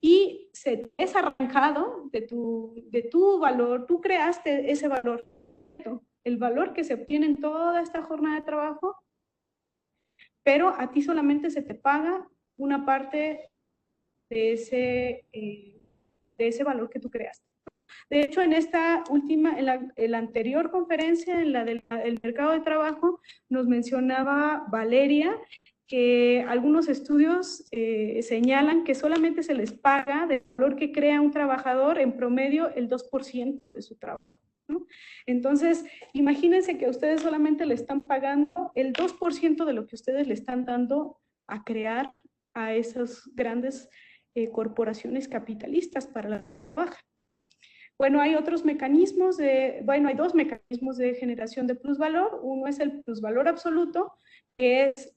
Y se es arrancado de tu valor, tú creaste ese valor, el valor que se obtiene en toda esta jornada de trabajo, pero a ti solamente se te paga una parte de ese valor que tú creaste. De hecho, en esta última, en la anterior conferencia, en la del mercado de trabajo, nos mencionaba Valeria que algunos estudios señalan que solamente se les paga del valor que crea un trabajador en promedio el 2% de su trabajo, ¿no? Entonces, imagínense que a ustedes solamente le están pagando el 2% de lo que ustedes le están dando a crear a esas grandes corporaciones capitalistas para la trabaja. Bueno, hay otros mecanismos hay dos mecanismos de generación de plusvalor. Uno es el plusvalor absoluto, que es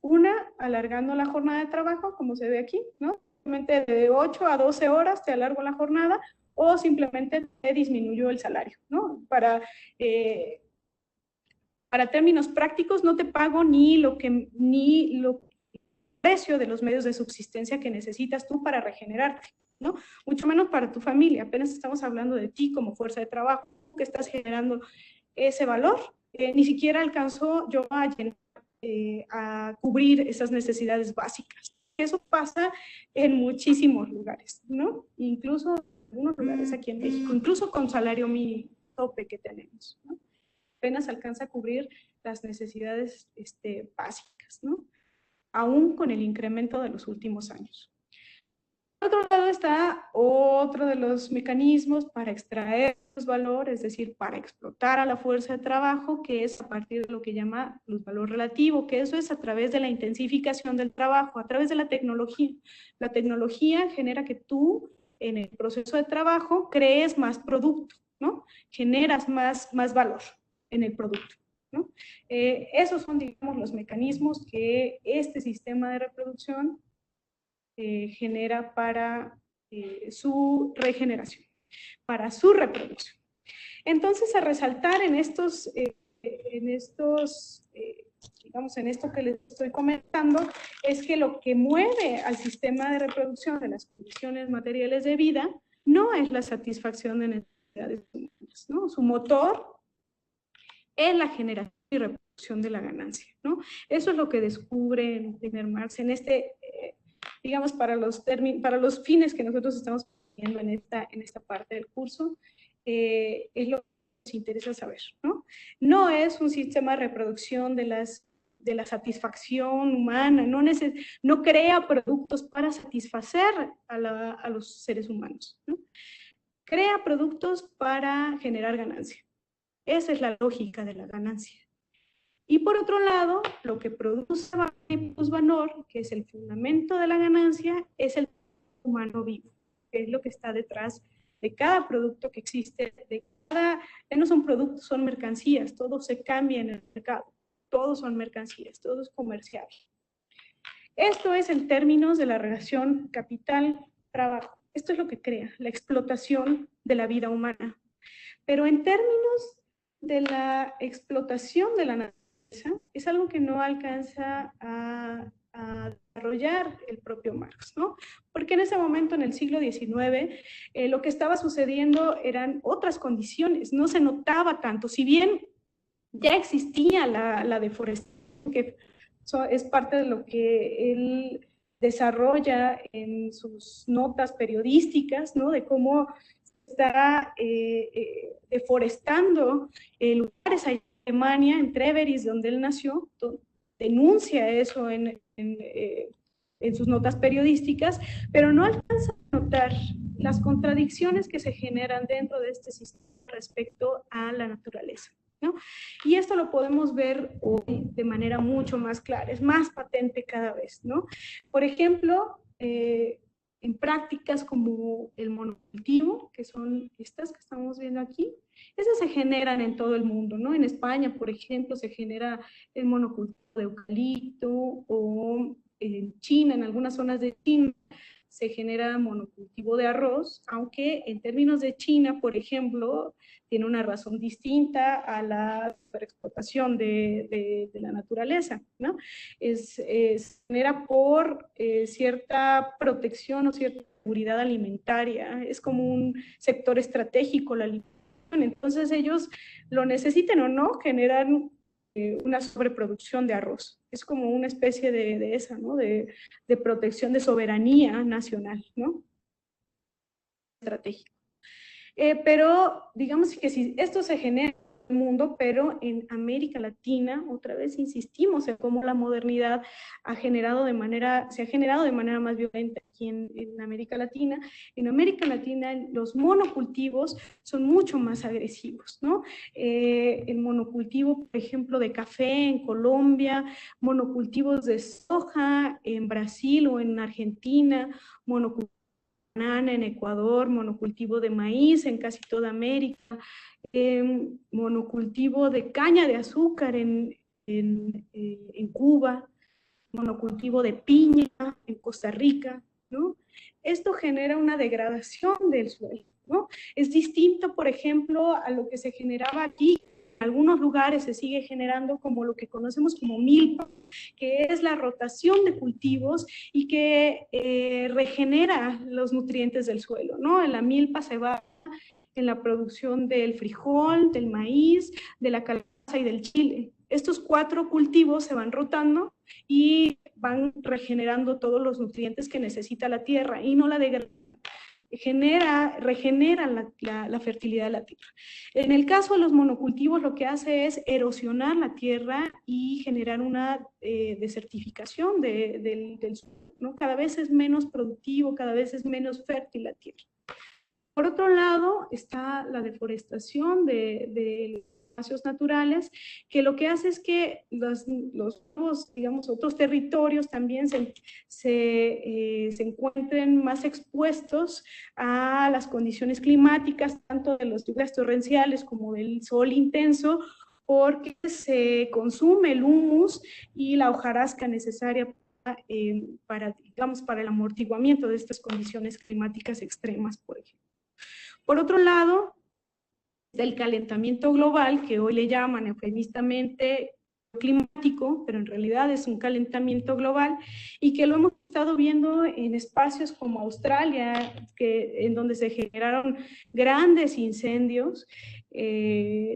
alargando la jornada de trabajo, como se ve aquí, ¿no? Simplemente de 8 a 12 horas te alargo la jornada, o simplemente te disminuyo el salario, ¿no? Para términos prácticos, no te pago ni lo precio de los medios de subsistencia que necesitas tú para regenerarte, ¿no? Mucho menos para tu familia. Apenas estamos hablando de ti como fuerza de trabajo, que estás generando ese valor. Ni siquiera alcanzó yo a cubrir esas necesidades básicas. Eso pasa en muchísimos lugares, ¿no? Incluso en algunos lugares aquí en México, incluso con salario mínimo tope que tenemos, ¿no? Apenas alcanza a cubrir las necesidades básicas, ¿no? Aún con el incremento de los últimos años. Por otro lado está otro de los mecanismos para extraer los valores, es decir, para explotar a la fuerza de trabajo, que es a partir de lo que llama plusvalor relativo, que eso es a través de la intensificación del trabajo, a través de la tecnología. La tecnología genera que tú, en el proceso de trabajo, crees más producto, ¿no? Generas más valor en el producto, ¿no? Esos son, digamos, los mecanismos que este sistema de reproducción genera para su regeneración, para su reproducción. Entonces, a resaltar en digamos, en esto que les estoy comentando, es que lo que mueve al sistema de reproducción de las condiciones materiales de vida no es la satisfacción de necesidades humanas, ¿no? Su motor es la generación y reproducción de la ganancia, ¿no? Eso es lo que descubre en primer Marx en digamos, para los fines que nosotros estamos viendo en esta parte del curso, es lo que nos interesa saber, ¿no? No es un sistema de reproducción de la satisfacción humana, no crea productos para satisfacer a los seres humanos, ¿no? Crea productos para generar ganancia. Esa es la lógica de la ganancia. Y por otro lado, lo que produce plusvalor, que es el fundamento de la ganancia, es el humano vivo, que es lo que está detrás de cada producto que existe. No son productos, son mercancías, todo se cambia en el mercado, todos son mercancías, todo es comercial. Esto es en términos de la relación capital-trabajo. Esto es lo que crea la explotación de la vida humana. Pero en términos de la explotación de la naturaleza, es algo que no alcanza a desarrollar el propio Marx, ¿no? Porque en ese momento, en el siglo XIX, lo que estaba sucediendo eran otras condiciones, no se notaba tanto, si bien ya existía la deforestación, que es parte de lo que él desarrolla en sus notas periodísticas, ¿no? De cómo está deforestando lugares allá en Alemania, en Treveris, donde él nació, denuncia eso en sus notas periodísticas, pero no alcanza a notar las contradicciones que se generan dentro de este sistema respecto a la naturaleza, ¿no? Y esto lo podemos ver hoy de manera mucho más clara, es más patente cada vez, ¿no? Por ejemplo, en prácticas como el monocultivo, que son estas que estamos viendo aquí, esas se generan en todo el mundo, ¿no? En España, por ejemplo, se genera el monocultivo de eucalipto, o en China, en algunas zonas de China, se genera monocultivo de arroz, aunque en términos de China, por ejemplo, tiene una razón distinta a la explotación de la naturaleza, ¿no? Se genera por cierta protección o cierta seguridad alimentaria, es como un sector estratégico la alimentación, entonces ellos lo necesiten o no, generan una sobreproducción de arroz. Es como una especie de esa, ¿no? De protección de soberanía nacional, ¿no? Estratégico. Pero digamos que si esto se genera en el mundo, pero en América Latina, otra vez insistimos en cómo la modernidad se ha generado de manera más violenta aquí en América Latina. En América Latina los monocultivos son mucho más agresivos, ¿no? El monocultivo, por ejemplo, de café en Colombia, monocultivos de soja en Brasil o en Argentina, monocultivos banana en Ecuador, monocultivo de maíz en casi toda América, monocultivo de caña de azúcar en Cuba, monocultivo de piña en Costa Rica, ¿no? Esto genera una degradación del suelo, ¿no? Es distinto, por ejemplo, a lo que se generaba aquí. En algunos lugares se sigue generando como lo que conocemos como milpa, que es la rotación de cultivos y que regenera los nutrientes del suelo, ¿no? En la milpa se va en la producción del frijol, del maíz, de la calabaza y del chile. Estos 4 cultivos se van rotando y van regenerando todos los nutrientes que necesita la tierra y no la degradan. Regenera la fertilidad de la tierra. En el caso de los monocultivos, lo que hace es erosionar la tierra y generar una desertificación del suelo, ¿no? Cada vez es menos productivo, cada vez es menos fértil la tierra. Por otro lado, está la deforestación de espacios naturales, que lo que hace es que los digamos, otros territorios también se encuentren más expuestos a las condiciones climáticas, tanto de los lluvias torrenciales como del sol intenso, porque se consume el humus y la hojarasca necesaria para el amortiguamiento de estas condiciones climáticas extremas, por ejemplo. Por otro lado, del calentamiento global, que hoy le llaman eufemistamente climático, pero en realidad es un calentamiento global, y que lo hemos estado viendo en espacios como Australia, en donde se generaron grandes incendios,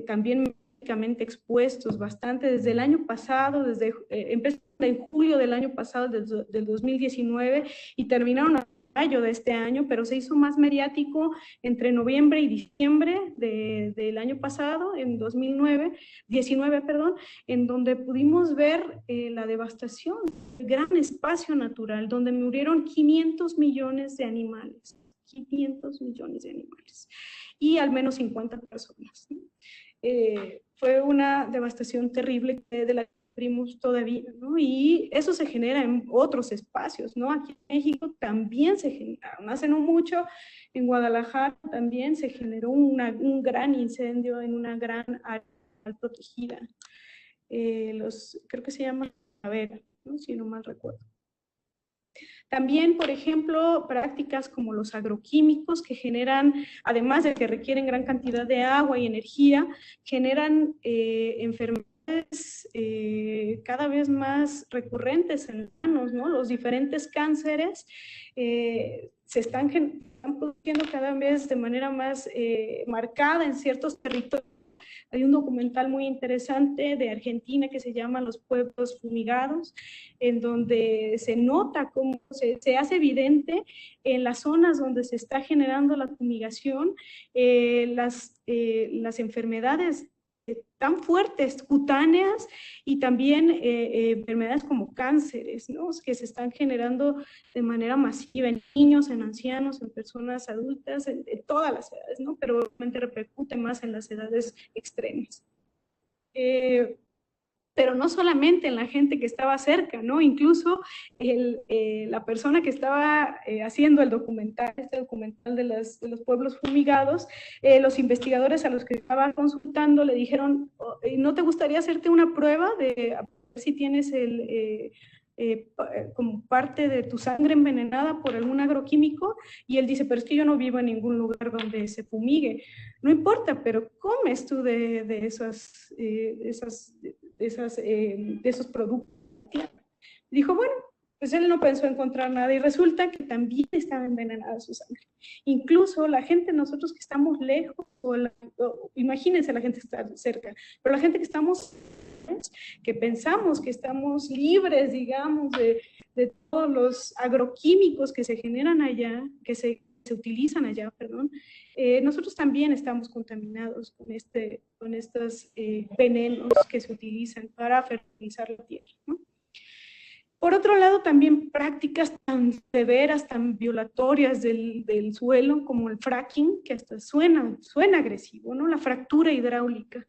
también médicamente expuestos bastante desde el año pasado, empezó en julio del año pasado, del 2019, y terminaron a mayo de este año, pero se hizo más mediático entre noviembre y diciembre del año pasado, en 2019, en donde pudimos ver la devastación del gran espacio natural, donde murieron 500 millones de animales, 500 millones de animales, y al menos 50 personas, ¿no? Fue una devastación terrible de la todavía, ¿no? Y eso se genera en otros espacios, ¿no? Aquí en México también se generaron, hace no mucho, en Guadalajara también se generó un gran incendio en una gran área protegida. Creo que se llama Primavera, ¿no? Si no mal recuerdo. También, por ejemplo, prácticas como los agroquímicos que generan, además de que requieren gran cantidad de agua y energía, generan enfermedades cada vez más recurrentes en humanos, ¿no? Los diferentes cánceres se están produciendo cada vez de manera más marcada en ciertos territorios. Hay un documental muy interesante de Argentina que se llama Los pueblos fumigados, en donde se nota cómo se hace evidente en las zonas donde se está generando la fumigación las enfermedades tan fuertes, cutáneas, y también enfermedades como cánceres, ¿no? Que se están generando de manera masiva en niños, en ancianos, en personas adultas, en todas las edades, ¿no? Pero obviamente repercute más en las edades extremas. Pero no solamente en la gente que estaba cerca, ¿no? Incluso la persona que estaba haciendo el documental, este documental de los pueblos fumigados, los investigadores a los que estaba consultando le dijeron, ¿no te gustaría hacerte una prueba de a ver si tienes como parte de tu sangre envenenada por algún agroquímico? Y él dice, pero es que yo no vivo en ningún lugar donde se fumigue. No importa, pero comes tú de esos productos. Dijo, bueno, pues él no pensó encontrar nada y resulta que también estaba envenenada su sangre. Incluso la gente, nosotros que estamos lejos, imagínense la gente que está cerca, pero la gente que estamos, que pensamos que estamos libres, digamos, de todos los agroquímicos que se generan allá, que se utilizan allá, perdón, nosotros también estamos contaminados con estos venenos que se utilizan para fertilizar la tierra, ¿no? Por otro lado, también prácticas tan severas, tan violatorias del suelo, como el fracking, que hasta suena agresivo, ¿no? La fractura hidráulica,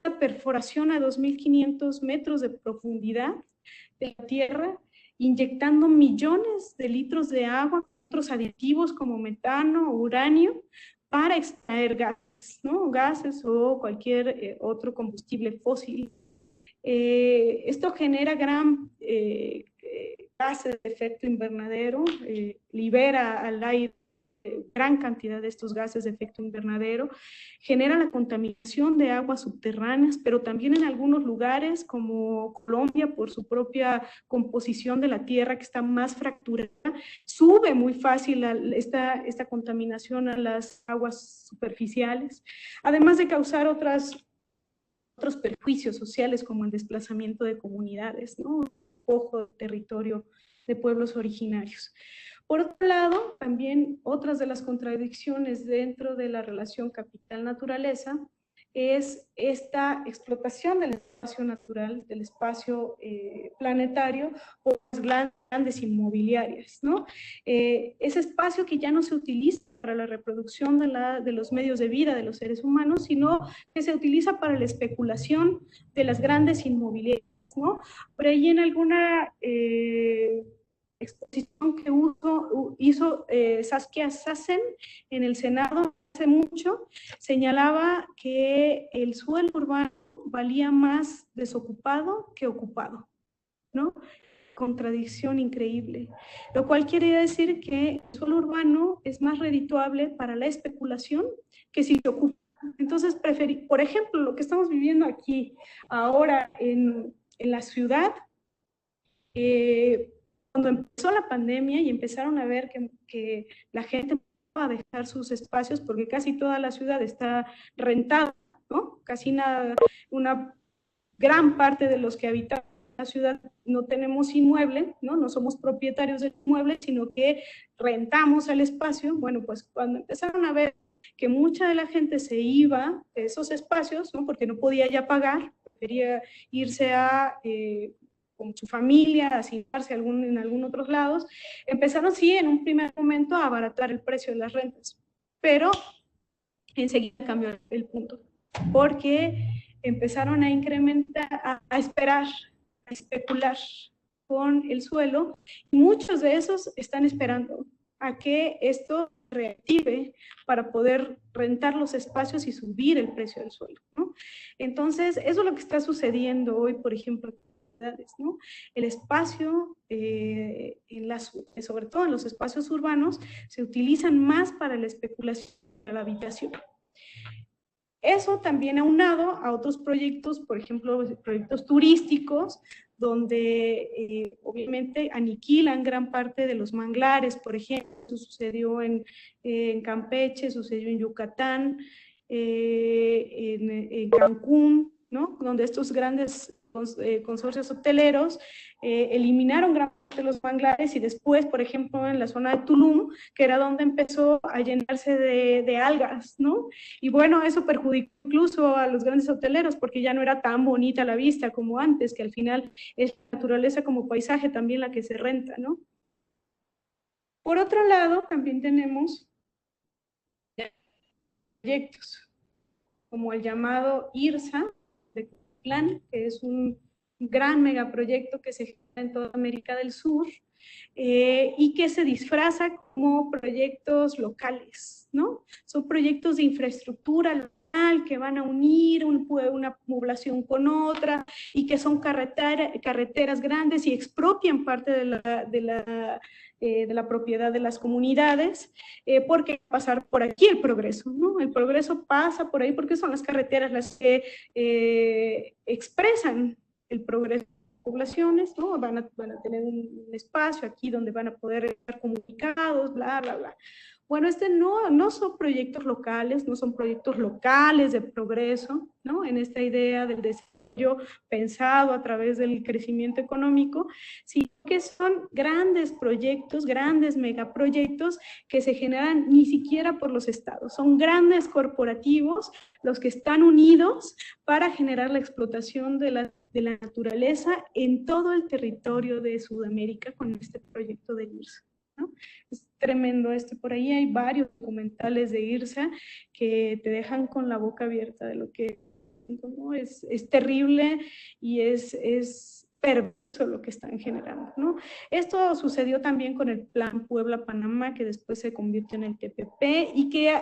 la perforación a 2.500 metros de profundidad de la tierra, inyectando millones de litros de agua, otros aditivos como metano o uranio, para extraer gases, ¿no? Gases o cualquier otro combustible fósil. Esto genera gases de efecto invernadero, libera al aire gran cantidad de estos gases de efecto invernadero, genera la contaminación de aguas subterráneas, pero también en algunos lugares como Colombia, por su propia composición de la tierra que está más fracturada, sube muy fácil esta contaminación a las aguas superficiales, además de causar otros perjuicios sociales como el desplazamiento de comunidades, ¿no? Ojo, territorio de pueblos originarios. Por otro lado, también otras de las contradicciones dentro de la relación capital-naturaleza es esta explotación del espacio natural, del espacio planetario, por las grandes inmobiliarias, ¿no? Ese espacio que ya no se utiliza para la reproducción de los medios de vida de los seres humanos, sino que se utiliza para la especulación de las grandes inmobiliarias, ¿no? Por ahí en alguna exposición que hizo Saskia Sassen en el Senado hace mucho, señalaba que el suelo urbano valía más desocupado que ocupado, ¿no? Contradicción increíble, lo cual quiere decir que el suelo urbano es más redituable para la especulación que si se ocupa. Entonces, por ejemplo, lo que estamos viviendo aquí ahora en la ciudad, cuando empezó la pandemia y empezaron a ver que la gente va a dejar sus espacios porque casi toda la ciudad está rentada, ¿no? Casi nada, una gran parte de los que habitan la ciudad no tenemos inmueble, ¿no? No somos propietarios del inmueble, sino que rentamos el espacio. Bueno, pues cuando empezaron a ver que mucha de la gente se iba de esos espacios, ¿no? Porque no podía ya pagar, prefería irse con su familia, asignarse en algún otros lados, empezaron sí en un primer momento a abaratar el precio de las rentas, pero enseguida cambió el punto, porque empezaron a incrementar, a esperar, a especular con el suelo, y muchos de esos están esperando a que esto reactive para poder rentar los espacios y subir el precio del suelo, ¿no? Entonces, eso es lo que está sucediendo hoy, por ejemplo, ¿no? El espacio, sobre todo en los espacios urbanos, se utilizan más para la especulación, para la habitación. Eso también aunado a otros proyectos, por ejemplo, proyectos turísticos, donde obviamente aniquilan gran parte de los manglares, por ejemplo, eso sucedió en Campeche, sucedió en Yucatán, en Cancún, ¿no? Donde estos grandes consorcios hoteleros eliminaron gran parte de los manglares y después, por ejemplo, en la zona de Tulum, que era donde empezó a llenarse de algas, ¿no? Y bueno, eso perjudicó incluso a los grandes hoteleros porque ya no era tan bonita la vista como antes, que al final es la naturaleza como paisaje también la que se renta, ¿no? Por otro lado, también tenemos proyectos como el llamado IRSA, de Plan, que es un gran megaproyecto que se genera en toda América del Sur y que se disfraza como proyectos locales, ¿no? Son proyectos de infraestructura local que van a unir una población con otra y que son carreteras grandes y expropian parte de la propiedad de las comunidades, porque pasar por aquí el progreso, ¿no? El progreso pasa por ahí porque son las carreteras las que expresan el progreso poblaciones, ¿no? Van a tener un espacio aquí donde van a poder estar comunicados, bla, bla, bla. Bueno, no son proyectos locales, no son proyectos locales de progreso, ¿no? En esta idea del desarrollo pensado a través del crecimiento económico, sino que son grandes proyectos, grandes megaproyectos que se generan ni siquiera por los estados, son grandes corporativos los que están unidos para generar la explotación de la naturaleza en todo el territorio de Sudamérica con este proyecto de IRSA, ¿no? Es tremendo esto. Por ahí hay varios documentales de IRSA que te dejan con la boca abierta de lo que ¿no? Es terrible y es perverso lo que están generando, ¿no? Esto sucedió también con el Plan Puebla-Panamá, que después se convirtió en el TPP y que,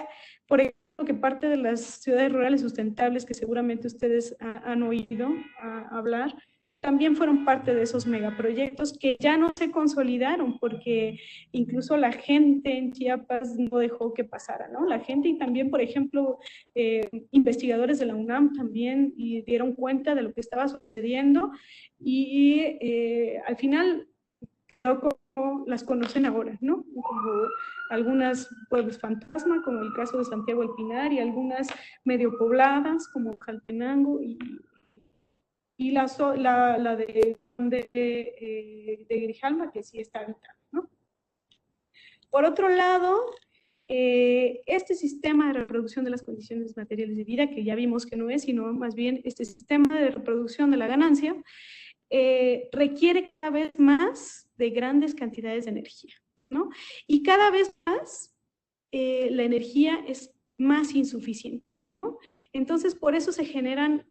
por ejemplo, que parte de las ciudades rurales sustentables que seguramente ustedes han oído hablar, también fueron parte de esos megaproyectos que ya no se consolidaron porque incluso la gente en Chiapas no dejó que pasara, ¿no? La gente y también, por ejemplo, investigadores de la UNAM también y dieron cuenta de lo que estaba sucediendo y al final como las conocen ahora, ¿no? Como algunas pueblos fantasma, como el caso de Santiago El Pinar, y algunas medio pobladas, como Jaltenango, y la de Grijalma, que sí está habitada, ¿no? Por otro lado, este sistema de reproducción de las condiciones materiales de vida, que ya vimos que no es, sino más bien este sistema de reproducción de la ganancia, requiere cada vez más de grandes cantidades de energía, ¿no? Y cada vez más la energía es más insuficiente, ¿no? Entonces, por eso se generan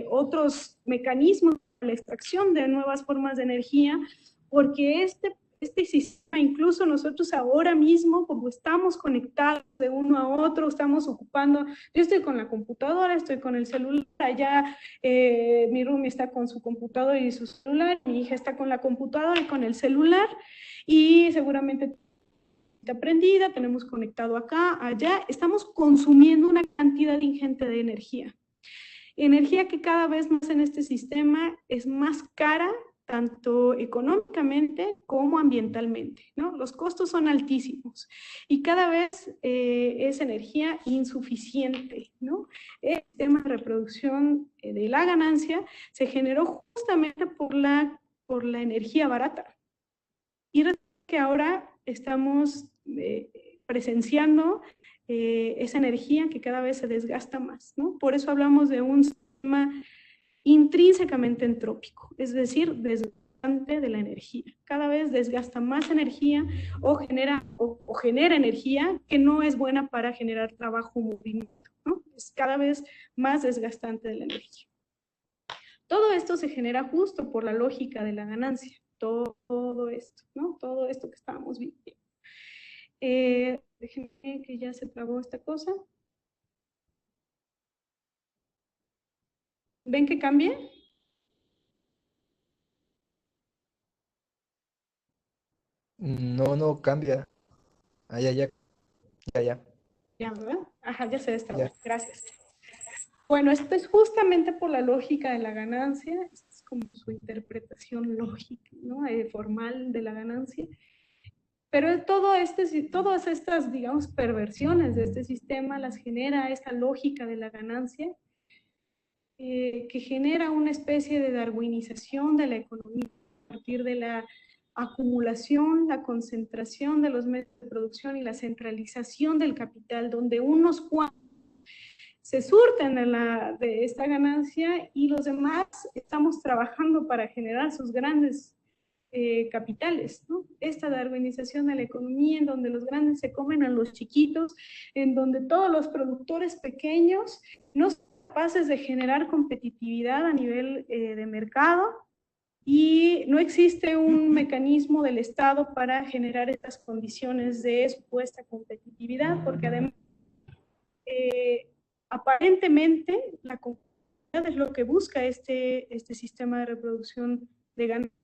otros mecanismos para la extracción de nuevas formas de energía, porque este sistema, incluso nosotros ahora mismo, como estamos conectados de uno a otro, estamos ocupando, yo estoy con la computadora, estoy con el celular, allá mi roomie está con su computadora y su celular, mi hija está con la computadora y con el celular, y seguramente prendida, tenemos conectado acá, allá, estamos consumiendo una cantidad ingente de energía. Energía que cada vez más en este sistema es más cara, tanto económicamente como ambientalmente, ¿no? Los costos son altísimos y cada vez es energía insuficiente, ¿no? El sistema de reproducción de la ganancia se generó justamente por la energía barata. Y que ahora estamos presenciando esa energía que cada vez se desgasta más, ¿no? Por eso hablamos de un sistema intrínsecamente entrópico, es decir, desgastante de la energía. Cada vez desgasta más energía o genera energía que no es buena para generar trabajo o movimiento, ¿no? Es cada vez más desgastante de la energía. Todo esto se genera justo por la lógica de la ganancia, todo esto, ¿no? Todo esto que estábamos viendo. Déjenme que ya se trabó esta cosa. ¿Ven que cambia? No, no cambia. Ah, ya, ya, ya, ya. Ya, ¿verdad? Ajá, ya se destrabó. Ya. Gracias. Bueno, esto es justamente por la lógica de la ganancia, es como su interpretación lógica, ¿no? Formal de la ganancia. Pero todas estas, digamos, perversiones de este sistema las genera esta lógica de la ganancia, que genera una especie de darwinización de la economía a partir de la acumulación, la concentración de los medios de producción y la centralización del capital, donde unos cuantos se surten de esta ganancia y los demás estamos trabajando para generar sus grandes capitales, ¿no? Esta darwinización de la economía en donde los grandes se comen a los chiquitos, en donde todos los productores pequeños no son capaces de generar competitividad a nivel de mercado y no existe un mecanismo del Estado para generar estas condiciones de supuesta competitividad, porque además aparentemente la competitividad es lo que busca este sistema de reproducción de ganancia.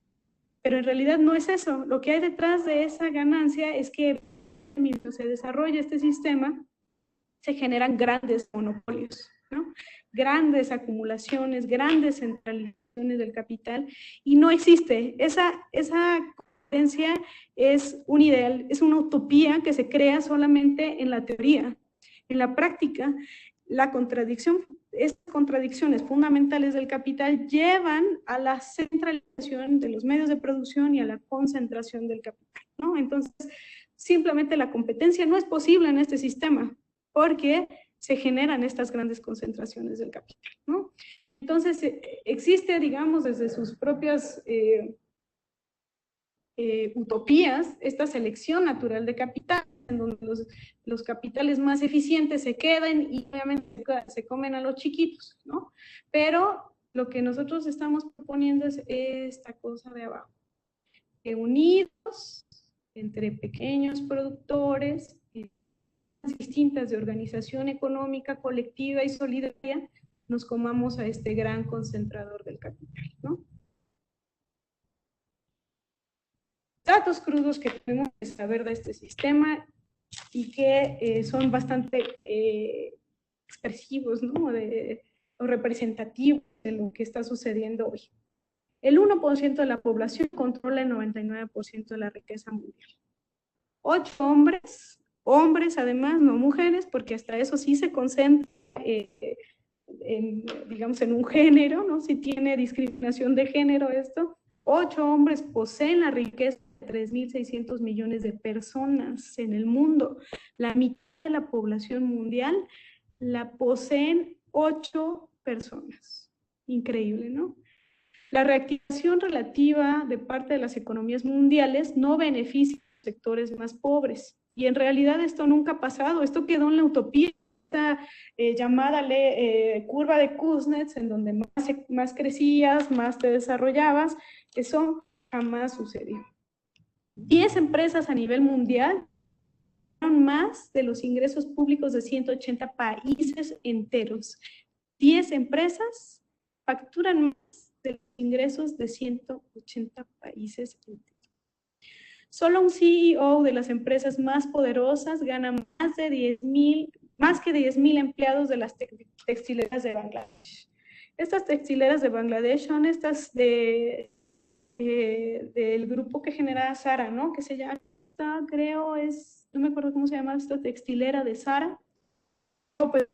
Pero en realidad no es eso. Lo que hay detrás de esa ganancia es que mientras se desarrolla este sistema, se generan grandes monopolios, ¿no? Grandes acumulaciones, grandes centralizaciones del capital, y no existe. Esa competencia es un ideal, es una utopía que se crea solamente en la teoría. En la práctica, estas contradicciones fundamentales del capital llevan a la centralización de los medios de producción y a la concentración del capital, ¿no? Entonces, simplemente la competencia no es posible en este sistema porque se generan estas grandes concentraciones del capital, ¿no? Entonces, existe, digamos, desde sus propias utopías, esta selección natural de capital, en donde los capitales más eficientes se quedan y obviamente se comen a los chiquitos, ¿no? Pero lo que nosotros estamos proponiendo es esta cosa de abajo, que unidos entre pequeños productores distintas de organización económica, colectiva y solidaria, nos comamos a este gran concentrador del capital, ¿no? Datos crudos que tenemos que saber de este sistema y que son bastante expresivos, ¿no? O representativos de lo que está sucediendo hoy. El 1% de la población controla el 99% de la riqueza mundial. 8 hombres además, no mujeres, porque hasta eso sí se concentra digamos, en un género, ¿no? Si tiene discriminación de género esto. 8 hombres poseen la riqueza de 3.600 millones de personas en el mundo. La mitad de la población mundial la poseen 8 personas. Increíble, ¿no? La reactivación relativa de parte de las economías mundiales no beneficia a los sectores más pobres. Y en realidad esto nunca ha pasado. Esto quedó en la utopía, esta llamada curva de Kuznets, en donde más crecías, más te desarrollabas. Eso jamás sucedió. 10 empresas a nivel mundial más de los ingresos públicos de 180 países enteros. 10 empresas facturan más de los ingresos de 180 países enteros. Solo un CEO de las empresas más poderosas gana más que 10,000 empleados de las textileras de Bangladesh. Estas textileras de Bangladesh son estas del grupo que genera Zara, ¿no? Que se llama, creo, no me acuerdo cómo se llama esta textilera de Zara. Pues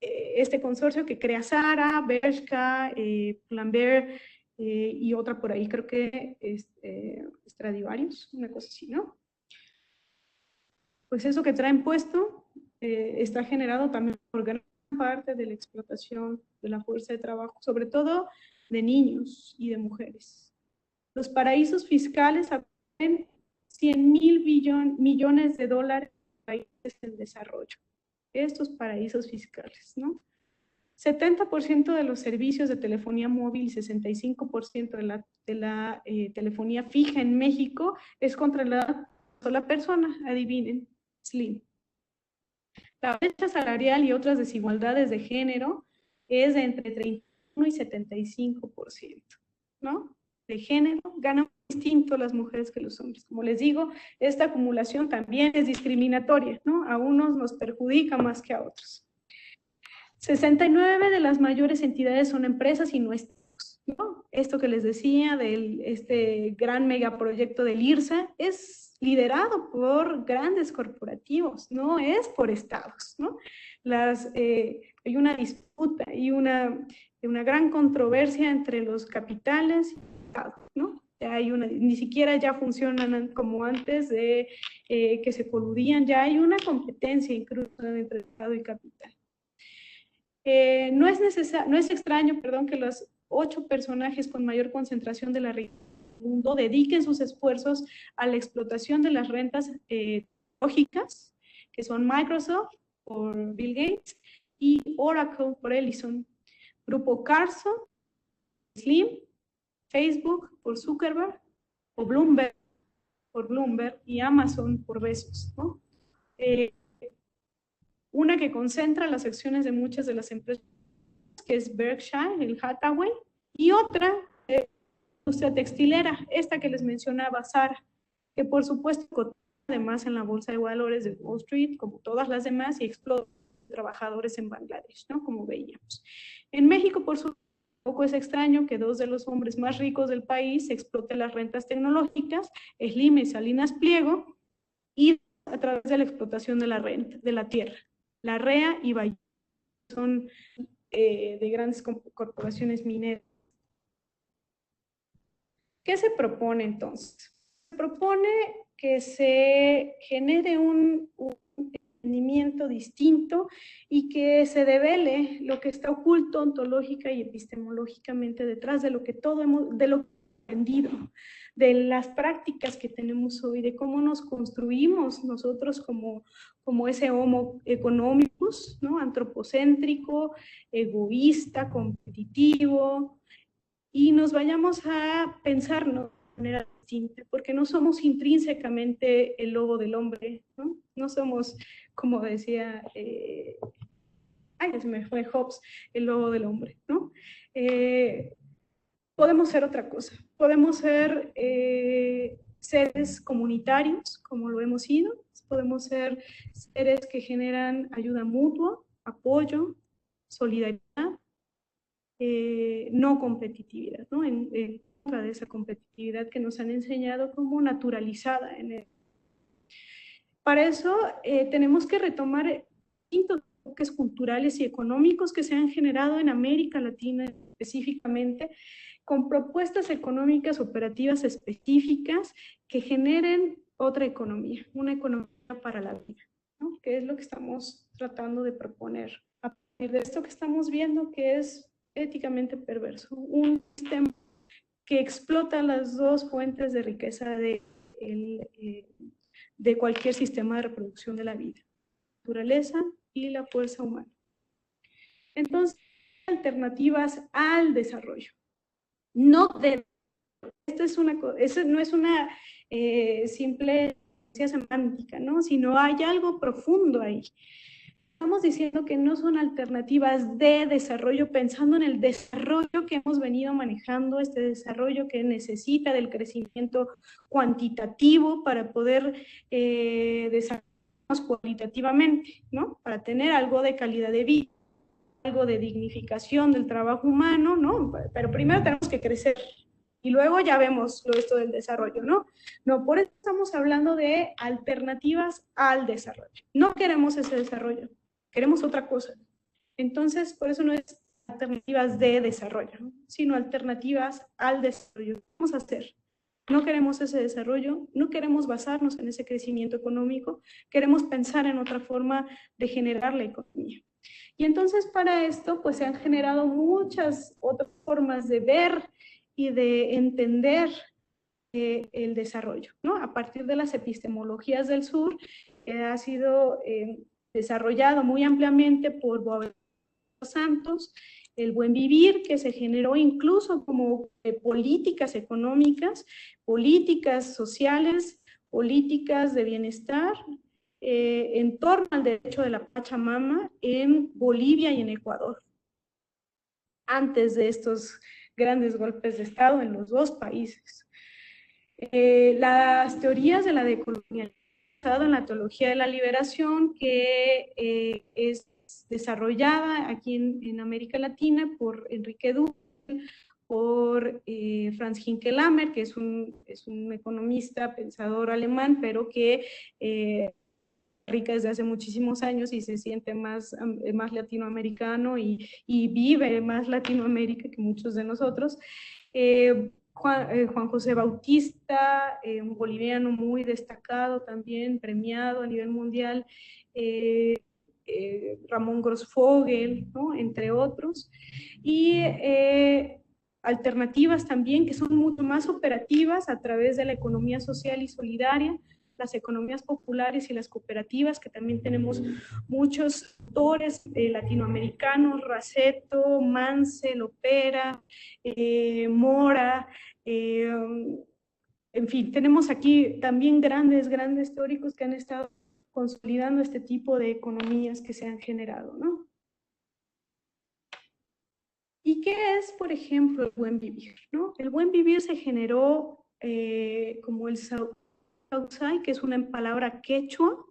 este consorcio que crea Zara, Bershka, Pull&Bear y otra por ahí, creo que Stradivarius, una cosa así, ¿no? Pues eso que traen puesto está generado también por gran parte de la explotación de la fuerza de trabajo, sobre todo de niños y de mujeres. Los paraísos fiscales aportan 100,000 millones de dólares en países en desarrollo. Estos paraísos fiscales, ¿no? 70% de los servicios de telefonía móvil y 65% de la telefonía fija en México es controlada por una sola persona, adivinen, Slim. La brecha salarial y otras desigualdades de género es de entre 31 y 75%, ¿no? De género ganan distinto las mujeres que los hombres. Como les digo, esta acumulación también es discriminatoria, ¿no? A unos nos perjudica más que a otros. 69 de las mayores entidades son empresas y no estados, ¿no? Esto que les decía del este gran megaproyecto del IRSA es liderado por grandes corporativos, no es por estados, ¿no? Hay una disputa y una gran controversia entre los capitales y el estado, ¿no? Ni siquiera ya funcionan como antes de que se coludían, ya hay una competencia incluso entre estado y capital. No es extraño, perdón, que los 8 personajes con mayor concentración de la riqueza del mundo dediquen sus esfuerzos a la explotación de las rentas tecnológicas, que son Microsoft por Bill Gates y Oracle por Ellison, Grupo Carso, Slim, Facebook por Zuckerberg, o Bloomberg por Bloomberg y Amazon por Bezos, ¿no? Una que concentra las acciones de muchas de las empresas, que es Berkshire, el Hathaway, y otra, industria textilera, esta que les mencionaba, Zara, que por supuesto cotiza además en la bolsa de valores de Wall Street, como todas las demás, y explota trabajadores en Bangladesh, ¿no? Como veíamos. En México, por supuesto, tampoco es extraño que 2 de los hombres más ricos del país exploten las rentas tecnológicas, Slim y Salinas Pliego, y a través de la explotación de la renta, de la tierra. La REA y Valle son de grandes corporaciones mineras. ¿Qué se propone entonces? Se propone que se genere un entendimiento distinto y que se devele lo que está oculto ontológica y epistemológicamente detrás de lo que de lo que hemos aprendido, de las prácticas que tenemos hoy, de cómo nos construimos nosotros como ese homo economicus, ¿no? Antropocéntrico, egoísta, competitivo, y nos vayamos a pensarnos de manera distinta, porque no somos intrínsecamente el lobo del hombre, ¿no? No somos, como decía, se me fue Hobbes, el lobo del hombre, ¿no? Podemos ser otra cosa, podemos ser seres comunitarios, como lo hemos sido, podemos ser seres que generan ayuda mutua, apoyo, solidaridad, no competitividad, ¿no? En contra de esa competitividad que nos han enseñado como naturalizada en el. Para eso tenemos que retomar distintos enfoques culturales y económicos que se han generado en América Latina específicamente, con propuestas económicas operativas específicas que generen otra economía, una economía para la vida, ¿no? Que es lo que estamos tratando de proponer a partir de esto que estamos viendo, que es éticamente perverso, un sistema que explota las 2 fuentes de riqueza de cualquier sistema de reproducción de la vida, la naturaleza y la fuerza humana. Entonces, alternativas al desarrollo. Esto no es una simple semántica, ¿no? Sino hay algo profundo ahí. Estamos diciendo que no son alternativas de desarrollo, pensando en el desarrollo que hemos venido manejando, este desarrollo que necesita del crecimiento cuantitativo para poder desarrollarnos cualitativamente, ¿no? Para tener algo de calidad de vida, algo de dignificación del trabajo humano, ¿no? Pero primero tenemos que crecer y luego ya vemos esto del desarrollo, ¿no? No, por eso estamos hablando de alternativas al desarrollo. No queremos ese desarrollo, queremos otra cosa. Entonces, por eso no es alternativas de desarrollo, ¿no? Sino alternativas al desarrollo. ¿Qué vamos a hacer? No queremos ese desarrollo, no queremos basarnos en ese crecimiento económico, queremos pensar en otra forma de generar la economía. Y entonces para esto pues se han generado muchas otras formas de ver y de entender el desarrollo, ¿no? A partir de las epistemologías del sur, ha sido desarrollado muy ampliamente por Boaventura Santos, el buen vivir, que se generó incluso como políticas económicas, políticas sociales, políticas de bienestar, en torno al derecho de la Pachamama en Bolivia y en Ecuador, antes de estos grandes golpes de Estado en los 2 países. Las teorías de la decolonialidad en la teología de la liberación, que es desarrollada aquí en América Latina por Enrique Dussel, por Franz Hinkelhammer, que es un economista, pensador alemán, pero que rica desde hace muchísimos años y se siente más latinoamericano y vive más Latinoamérica que muchos de nosotros. Juan José Bautista, un boliviano muy destacado también, premiado a nivel mundial, Ramón Grossfogel, ¿no? Entre otros, y alternativas también que son mucho más operativas a través de la economía social y solidaria, las economías populares y las cooperativas, que también tenemos muchos autores latinoamericanos, Raceto, Mansell, Opera, Mora, en fin, tenemos aquí también grandes teóricos que han estado consolidando este tipo de economías que se han generado, ¿no? ¿Y qué es, por ejemplo, el buen vivir, ¿no? El buen vivir se generó como el Sauxay, que es una palabra quechua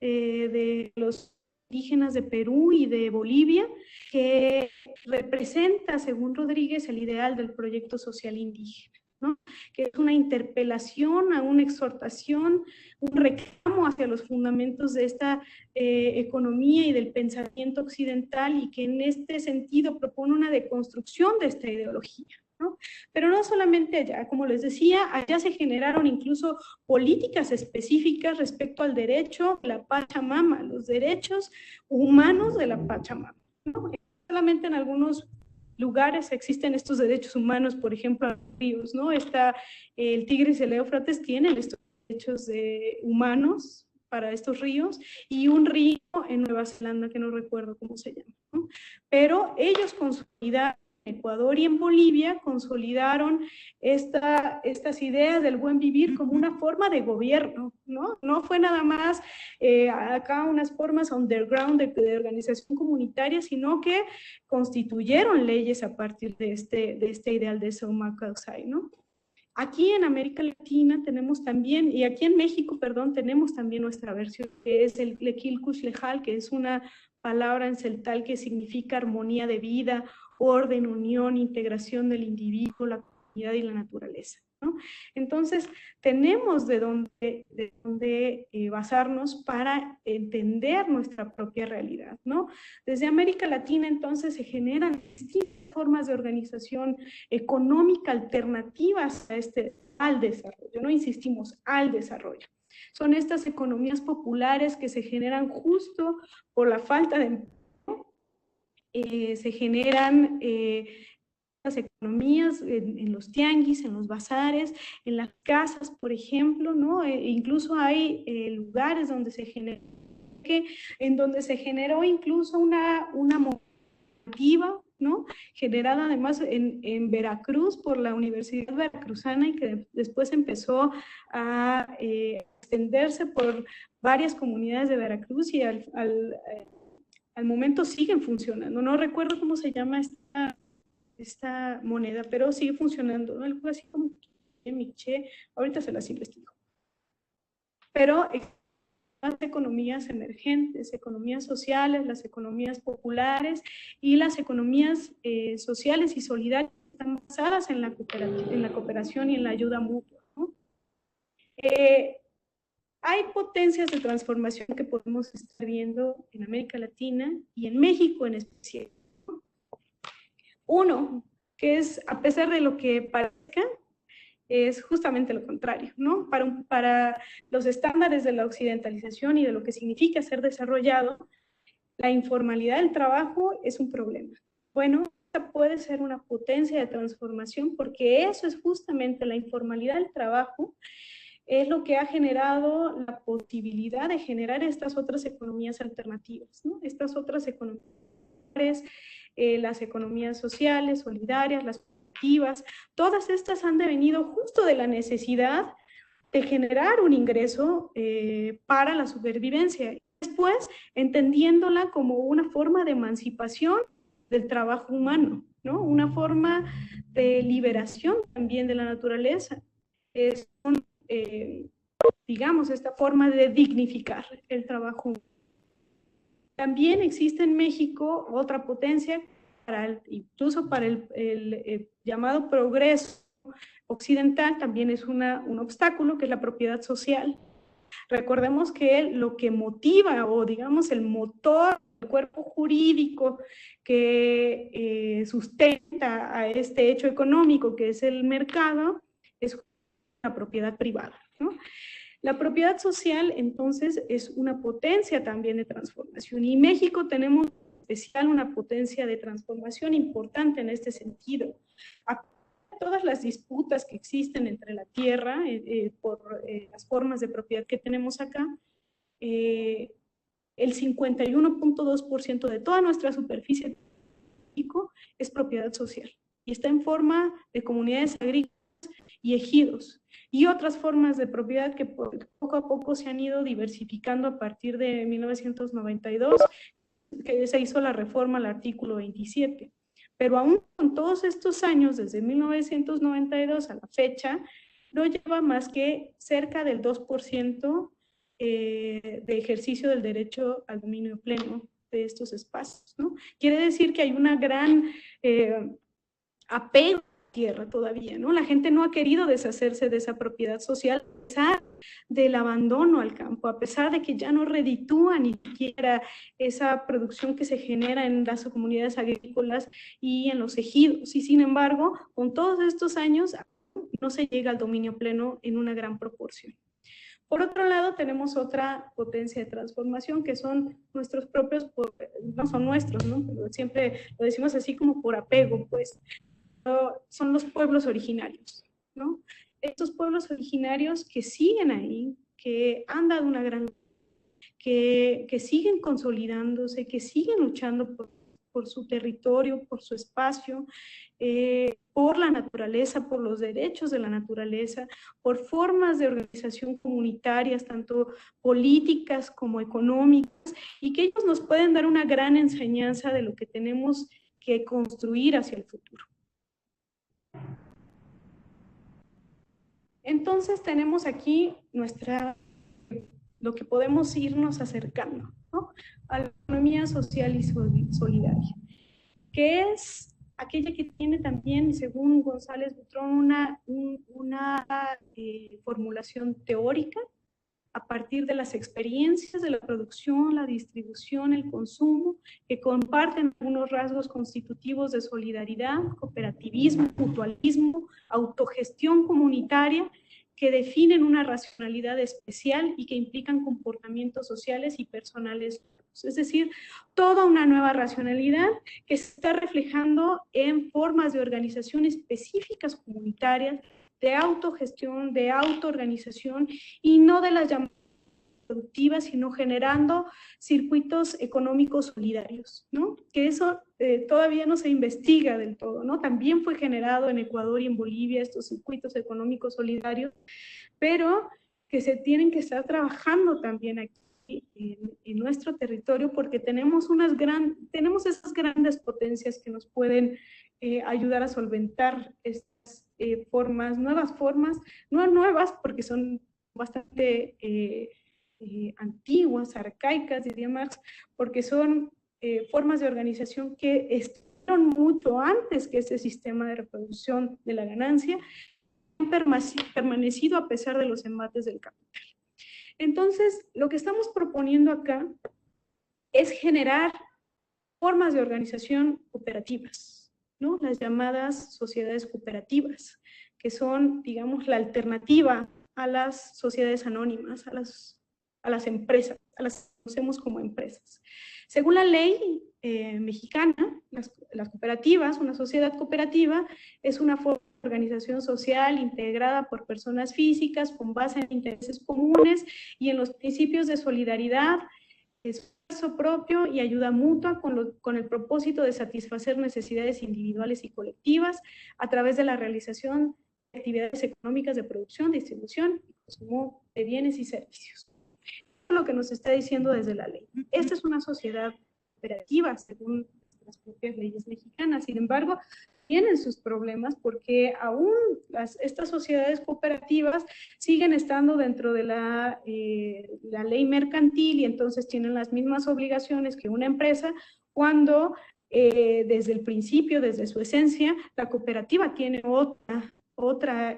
de los indígenas de Perú y de Bolivia, que representa, según Rodríguez, el ideal del proyecto social indígena, ¿no? Que es una interpelación, una exhortación, un reclamo hacia los fundamentos de esta economía y del pensamiento occidental, y que en este sentido propone una deconstrucción de esta ideología, ¿no? Pero no solamente allá, como les decía, allá se generaron incluso políticas específicas respecto al derecho de la Pachamama, los derechos humanos de la Pachamama, ¿no? Solamente en algunos lugares existen estos derechos humanos, por ejemplo, en los ríos, ¿no? El Tigris y el Éufrates tienen estos derechos humanos para estos ríos, y un río en Nueva Zelanda que no recuerdo cómo se llama, ¿no? Pero ellos consolidaron en Ecuador y en Bolivia, consolidaron estas ideas del buen vivir como una forma de gobierno, ¿no? No fue nada más acá unas formas underground de organización comunitaria, sino que constituyeron leyes a partir de este ideal de Soma Causay, ¿no? Aquí en América Latina tenemos también, y aquí en México, perdón, tenemos también nuestra versión, que es el Lequilcush Lejal, que es una palabra en celtal que significa armonía de vida, orden, unión, integración del individuo, la comunidad y la naturaleza, ¿no? Entonces, tenemos de dónde basarnos para entender nuestra propia realidad, ¿no? Desde América Latina, entonces, se generan distintas formas de organización económica alternativas al desarrollo, no insistimos, al desarrollo. Son estas economías populares que se generan justo por la falta de empleo, se generan las economías en los tianguis, en los bazares, en las casas, por ejemplo, ¿no? Incluso hay lugares donde se generó, en donde se generó incluso una motiva, ¿no? Generada además en Veracruz por la Universidad Veracruzana, y que después empezó a extenderse por varias comunidades de Veracruz, y al momento siguen funcionando. No recuerdo cómo se llama esta moneda, pero sigue funcionando, ¿no? Algo así como Miché, ahorita se las investigo. Pero las economías emergentes, economías sociales, las economías populares y las economías sociales y solidarias están basadas en la cooperación y en la ayuda mutua, ¿no? Hay potencias de transformación que podemos estar viendo en América Latina y en México en especial. Uno, que es, a pesar de lo que parezca, es justamente lo contrario, ¿no? Para los estándares de la occidentalización y de lo que significa ser desarrollado, la informalidad del trabajo es un problema. Bueno, esta puede ser una potencia de transformación, porque eso es justamente la informalidad del trabajo, es lo que ha generado la posibilidad de generar estas otras economías alternativas, ¿no? Estas otras economías, las economías sociales, solidarias, las cooperativas, todas estas han devenido justo de la necesidad de generar un ingreso para la supervivencia. Después, entendiéndola como una forma de emancipación del trabajo humano, ¿no? Una forma de liberación también de la naturaleza. Es digamos, esta forma de dignificar el trabajo. También existe en México otra potencia, incluso para el llamado progreso occidental, también es un obstáculo, que es la propiedad social. Recordemos que lo que motiva, o digamos el motor, el cuerpo jurídico que sustenta a este hecho económico que es el mercado, es la propiedad privada, ¿no? La propiedad social, entonces, es una potencia también de transformación, y México tenemos en especial una potencia de transformación importante en este sentido. A todas las disputas que existen entre la tierra por las formas de propiedad que tenemos acá, el 51.2% de toda nuestra superficie de México es propiedad social y está en forma de comunidades agrícolas y ejidos, y otras formas de propiedad que poco a poco se han ido diversificando a partir de 1992, que se hizo la reforma al artículo 27. Pero aún con todos estos años, desde 1992 a la fecha, no lleva más que cerca del 2% de ejercicio del derecho al dominio pleno de estos espacios, ¿no? Quiere decir que hay una gran apego tierra todavía, ¿no? La gente no ha querido deshacerse de esa propiedad social, a pesar del abandono al campo, a pesar de que ya no reditúa ni siquiera esa producción que se genera en las comunidades agrícolas y en los ejidos. Y sin embargo, con todos estos años, no se llega al dominio pleno en una gran proporción. Por otro lado, tenemos otra potencia de transformación que son nuestros propios, no son nuestros, ¿no? Pero siempre lo decimos así como por apego, pues, son los pueblos originarios, ¿no? Estos pueblos originarios que siguen ahí, que han dado una gran, que siguen consolidándose, que siguen luchando por su territorio, por su espacio, por la naturaleza, por los derechos de la naturaleza, por formas de organización comunitarias, tanto políticas como económicas, y que ellos nos pueden dar una gran enseñanza de lo que tenemos que construir hacia el futuro. Entonces tenemos aquí lo que podemos irnos acercando, ¿no? A la economía social y solidaria, que es aquella que tiene también, según González Butrón, una formulación teórica a partir de las experiencias de la producción, la distribución, el consumo, que comparten algunos rasgos constitutivos de solidaridad, cooperativismo, mutualismo, autogestión comunitaria, que definen una racionalidad especial y que implican comportamientos sociales y personales. Es decir, toda una nueva racionalidad que se está reflejando en formas de organización específicas comunitarias, de autogestión, de autoorganización, y no de las llamadas productivas, sino generando circuitos económicos solidarios, ¿no? Que eso todavía no se investiga del todo, ¿no? También fue generado en Ecuador y en Bolivia estos circuitos económicos solidarios, pero que se tienen que estar trabajando también aquí en nuestro territorio, porque tenemos esas grandes potencias que nos pueden ayudar a solventar estas nuevas formas, no nuevas porque son bastante antiguas, arcaicas, diría Marx, porque son formas de organización que estuvieron mucho antes que ese sistema de reproducción de la ganancia, han permanecido a pesar de los embates del capital. Entonces, lo que estamos proponiendo acá es generar formas de organización cooperativas, ¿no? Las llamadas sociedades cooperativas, que son, digamos, la alternativa a las sociedades anónimas, a las empresas, a las que conocemos como empresas. Según la ley mexicana, las cooperativas, una sociedad cooperativa es una forma de organización social integrada por personas físicas con base en intereses comunes y en los principios de solidaridad, esfuerzo propio y ayuda mutua con el propósito de satisfacer necesidades individuales y colectivas a través de la realización de actividades económicas de producción, distribución y consumo de bienes y servicios. Lo que nos está diciendo desde la ley. Esta es una sociedad cooperativa según las propias leyes mexicanas. Sin embargo, tienen sus problemas porque aún estas sociedades cooperativas siguen estando dentro de la ley mercantil y entonces tienen las mismas obligaciones que una empresa cuando desde el principio, desde su esencia, la cooperativa tiene otra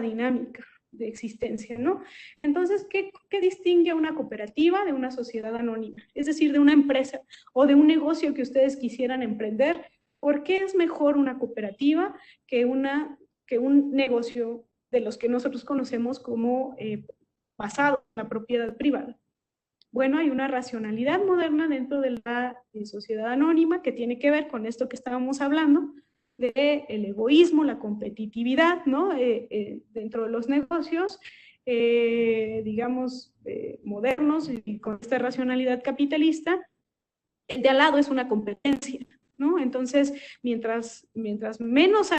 dinámica de existencia, ¿no? Entonces, ¿qué distingue a una cooperativa de una sociedad anónima? Es decir, de una empresa o de un negocio que ustedes quisieran emprender. ¿Por qué es mejor una cooperativa que un negocio de los que nosotros conocemos como basado en la propiedad privada? Bueno, hay una racionalidad moderna dentro de la sociedad anónima que tiene que ver con esto que estábamos hablando, del egoísmo, la competitividad, ¿no? Dentro de los negocios, digamos, modernos y con esta racionalidad capitalista, el de al lado es una competencia, ¿no? Entonces, mientras menos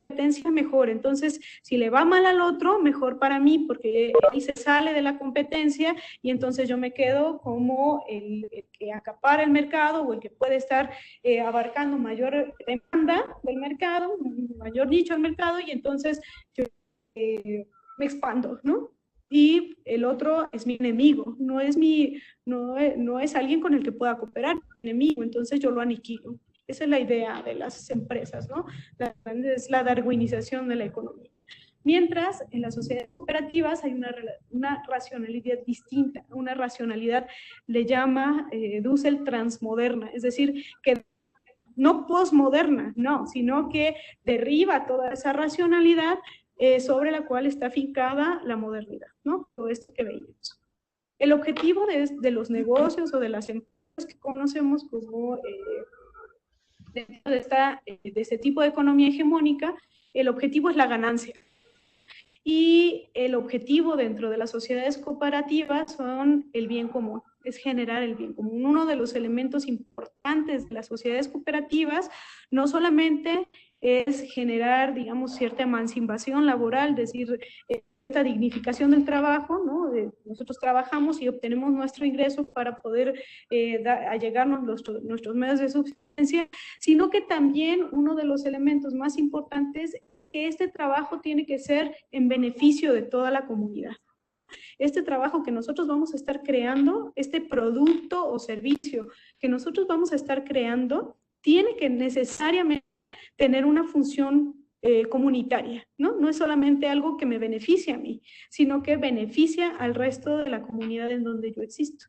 competencia, mejor. Entonces, si le va mal al otro, mejor para mí, porque ahí se sale de la competencia y entonces yo me quedo como el que acapara el mercado o el que puede estar abarcando mayor demanda del mercado, mayor nicho del mercado, y entonces yo me expando, ¿no? Y el otro es mi enemigo, no es alguien con el que pueda cooperar, es mi enemigo, entonces yo lo aniquilo. Esa es la idea de las empresas, ¿no? Es la darwinización de la economía. Mientras en las sociedades cooperativas hay una racionalidad distinta, una racionalidad le llama Dussel transmoderna, es decir, que no posmoderna, no, sino que derriba toda esa racionalidad sobre la cual está fincada la modernidad, ¿no? Todo esto que veíamos. El objetivo de los negocios o de las empresas que conocemos como dentro de este tipo de economía hegemónica, el objetivo es la ganancia. Y el objetivo dentro de las sociedades cooperativas son el bien común, es generar el bien común. Uno de los elementos importantes de las sociedades cooperativas no solamente es generar, digamos, cierta emancipación laboral, es decir, esta dignificación del trabajo, ¿no? Nosotros trabajamos y obtenemos nuestro ingreso para poder allegarnos nuestros medios de subsistencia, sino que también uno de los elementos más importantes es que este trabajo tiene que ser en beneficio de toda la comunidad. Este trabajo que nosotros vamos a estar creando, este producto o servicio que nosotros vamos a estar creando, tiene que necesariamente tener una función comunitaria, ¿no? No es solamente algo que me beneficia a mí, sino que beneficia al resto de la comunidad en donde yo existo.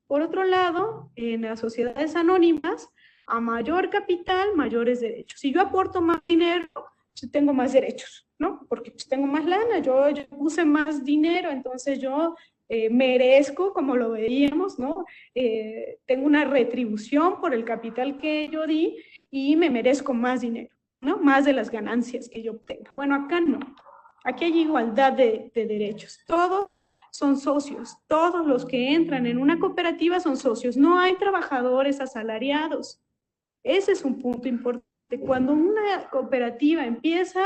Por otro lado, en las sociedades anónimas, a mayor capital, mayores derechos. Si yo aporto más dinero, yo tengo más derechos, ¿no? Porque pues, tengo más lana, yo puse más dinero, entonces yo merezco, como lo veíamos, ¿no? Tengo una retribución por el capital que yo di y me merezco más dinero, ¿no? Más de las ganancias que yo obtenga. Bueno, acá no. Aquí hay igualdad de derechos. Todos son socios. Todos los que entran en una cooperativa son socios. No hay trabajadores asalariados. Ese es un punto importante. Cuando una cooperativa empieza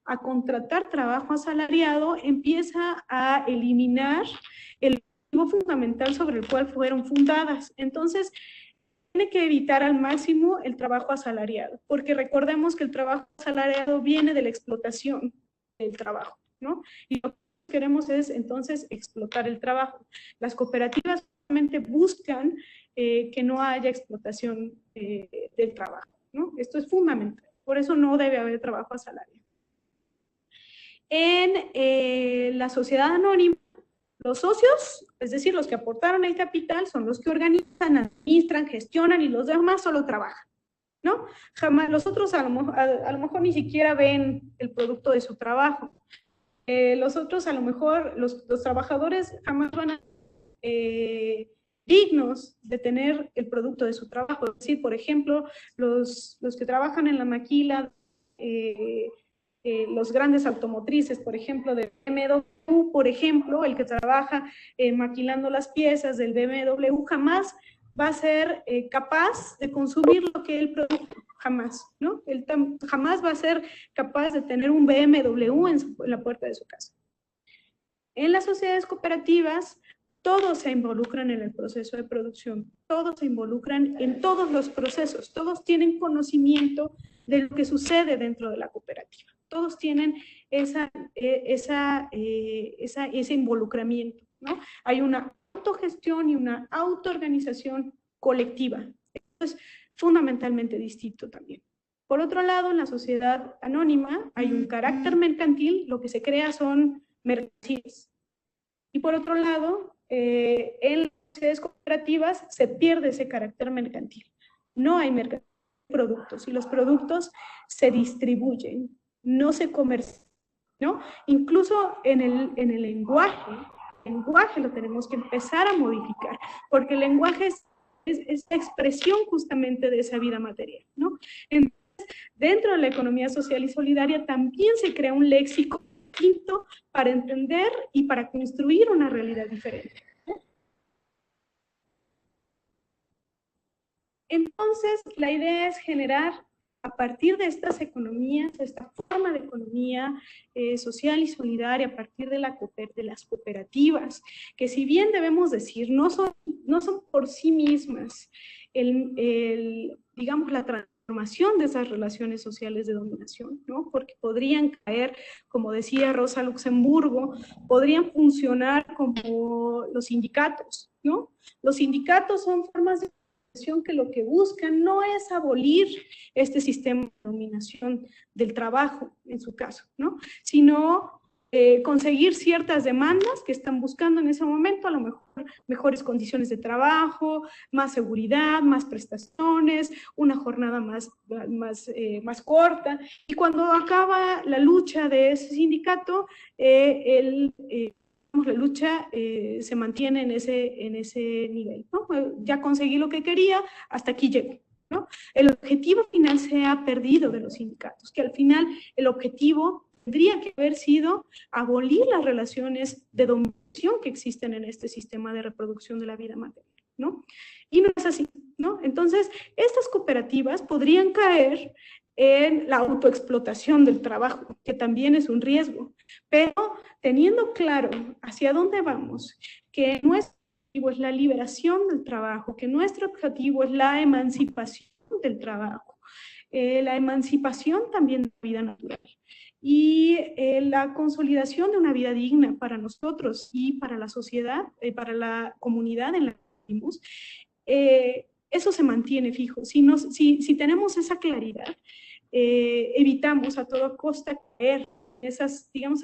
a contratar trabajo asalariado, empieza a eliminar el objetivo fundamental sobre el cual fueron fundadas. Entonces, tiene que evitar al máximo el trabajo asalariado, porque recordemos que el trabajo asalariado viene de la explotación del trabajo, ¿no? Y lo que queremos es entonces explotar el trabajo. Las cooperativas solamente buscan que no haya explotación del trabajo, ¿no? Esto es fundamental, por eso no debe haber trabajo asalariado. En la sociedad anónima, los socios, es decir, los que aportaron el capital, son los que organizan, administran, gestionan y los demás solo trabajan, ¿no? Jamás, los otros a lo mejor ni siquiera ven el producto de su trabajo. Los otros a lo mejor, los trabajadores jamás van a dignos de tener el producto de su trabajo. Es decir, por ejemplo, los que trabajan en la maquila, los grandes automotrices, por ejemplo, de BMW, por ejemplo, el que trabaja maquilando las piezas del BMW jamás va a ser capaz de consumir lo que él produce, jamás, ¿no? Él jamás va a ser capaz de tener un BMW en la puerta de su casa. En las sociedades cooperativas, todos se involucran en el proceso de producción, todos se involucran en todos los procesos, todos tienen conocimiento de lo que sucede dentro de la cooperativa. Todos tienen ese involucramiento, ¿no? Hay una autogestión y una autoorganización colectiva. Esto es fundamentalmente distinto también. Por otro lado, en la sociedad anónima hay un carácter mercantil, lo que se crea son mercancías. Y por otro lado, en las sociedades cooperativas se pierde ese carácter mercantil. No hay mercancías, productos, y los productos se distribuyen, no se comercializan, ¿no? Incluso en el lenguaje lo tenemos que empezar a modificar, porque el lenguaje es la expresión justamente de esa vida material, ¿no? Entonces, dentro de la economía social y solidaria también se crea un léxico distinto para entender y para construir una realidad diferente. Entonces, la idea es generar, a partir de estas economías, esta forma de economía social y solidaria, a partir de las cooperativas, que si bien debemos decir, no son por sí mismas, digamos, la transformación de esas relaciones sociales de dominación, ¿no? Porque podrían caer, como decía Rosa Luxemburgo, podrían funcionar como los sindicatos, ¿no? Los sindicatos son formas de que lo que buscan no es abolir este sistema de dominación del trabajo, en su caso, ¿no? Sino conseguir ciertas demandas que están buscando en ese momento, a lo mejor mejores condiciones de trabajo, más seguridad, más prestaciones, una jornada más corta. Y cuando acaba la lucha de ese sindicato, la lucha se mantiene en ese nivel, ¿no? Ya conseguí lo que quería, hasta aquí llego, ¿no? El objetivo final se ha perdido de los sindicatos, que al final el objetivo tendría que haber sido abolir las relaciones de dominación que existen en este sistema de reproducción de la vida material, ¿no? Y no es así, ¿no? Entonces, estas cooperativas podrían caer en la autoexplotación del trabajo, que también es un riesgo, pero teniendo claro hacia dónde vamos, que nuestro objetivo es la liberación del trabajo, que nuestro objetivo es la emancipación del trabajo, la emancipación también de la vida natural y la consolidación de una vida digna para nosotros y para la sociedad, para la comunidad en la que vivimos, eso se mantiene fijo. Si tenemos esa claridad, evitamos a toda costa caer en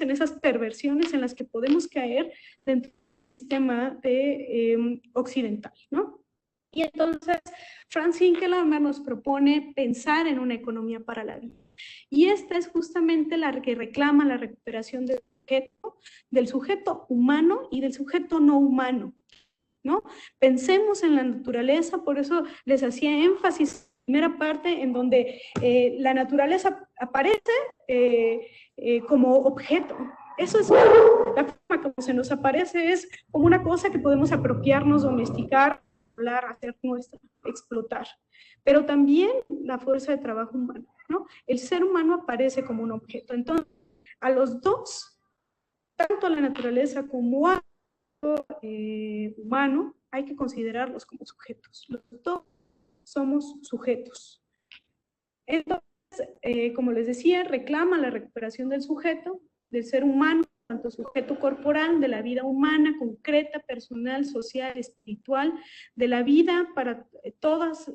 esas perversiones en las que podemos caer dentro del sistema occidental, ¿no? Y entonces, Franz Hinkelamer nos propone pensar en una economía para la vida. Y esta es justamente la que reclama la recuperación del sujeto humano y del sujeto no humano, ¿no? Pensemos en la naturaleza, por eso les hacía énfasis en la primera parte en donde la naturaleza aparece como objeto. Eso es la forma como se nos aparece, es como una cosa que podemos apropiarnos, domesticar, hablar, hacer nuestra, explotar. Pero también la fuerza de trabajo humano, ¿no? El ser humano aparece como un objeto. Entonces, a los dos, tanto a la naturaleza como a humano, hay que considerarlos como sujetos. Los dos somos sujetos. Entonces, como les decía, reclama la recuperación del sujeto, del ser humano, tanto sujeto corporal, de la vida humana, concreta, personal, social, espiritual, de la vida para todos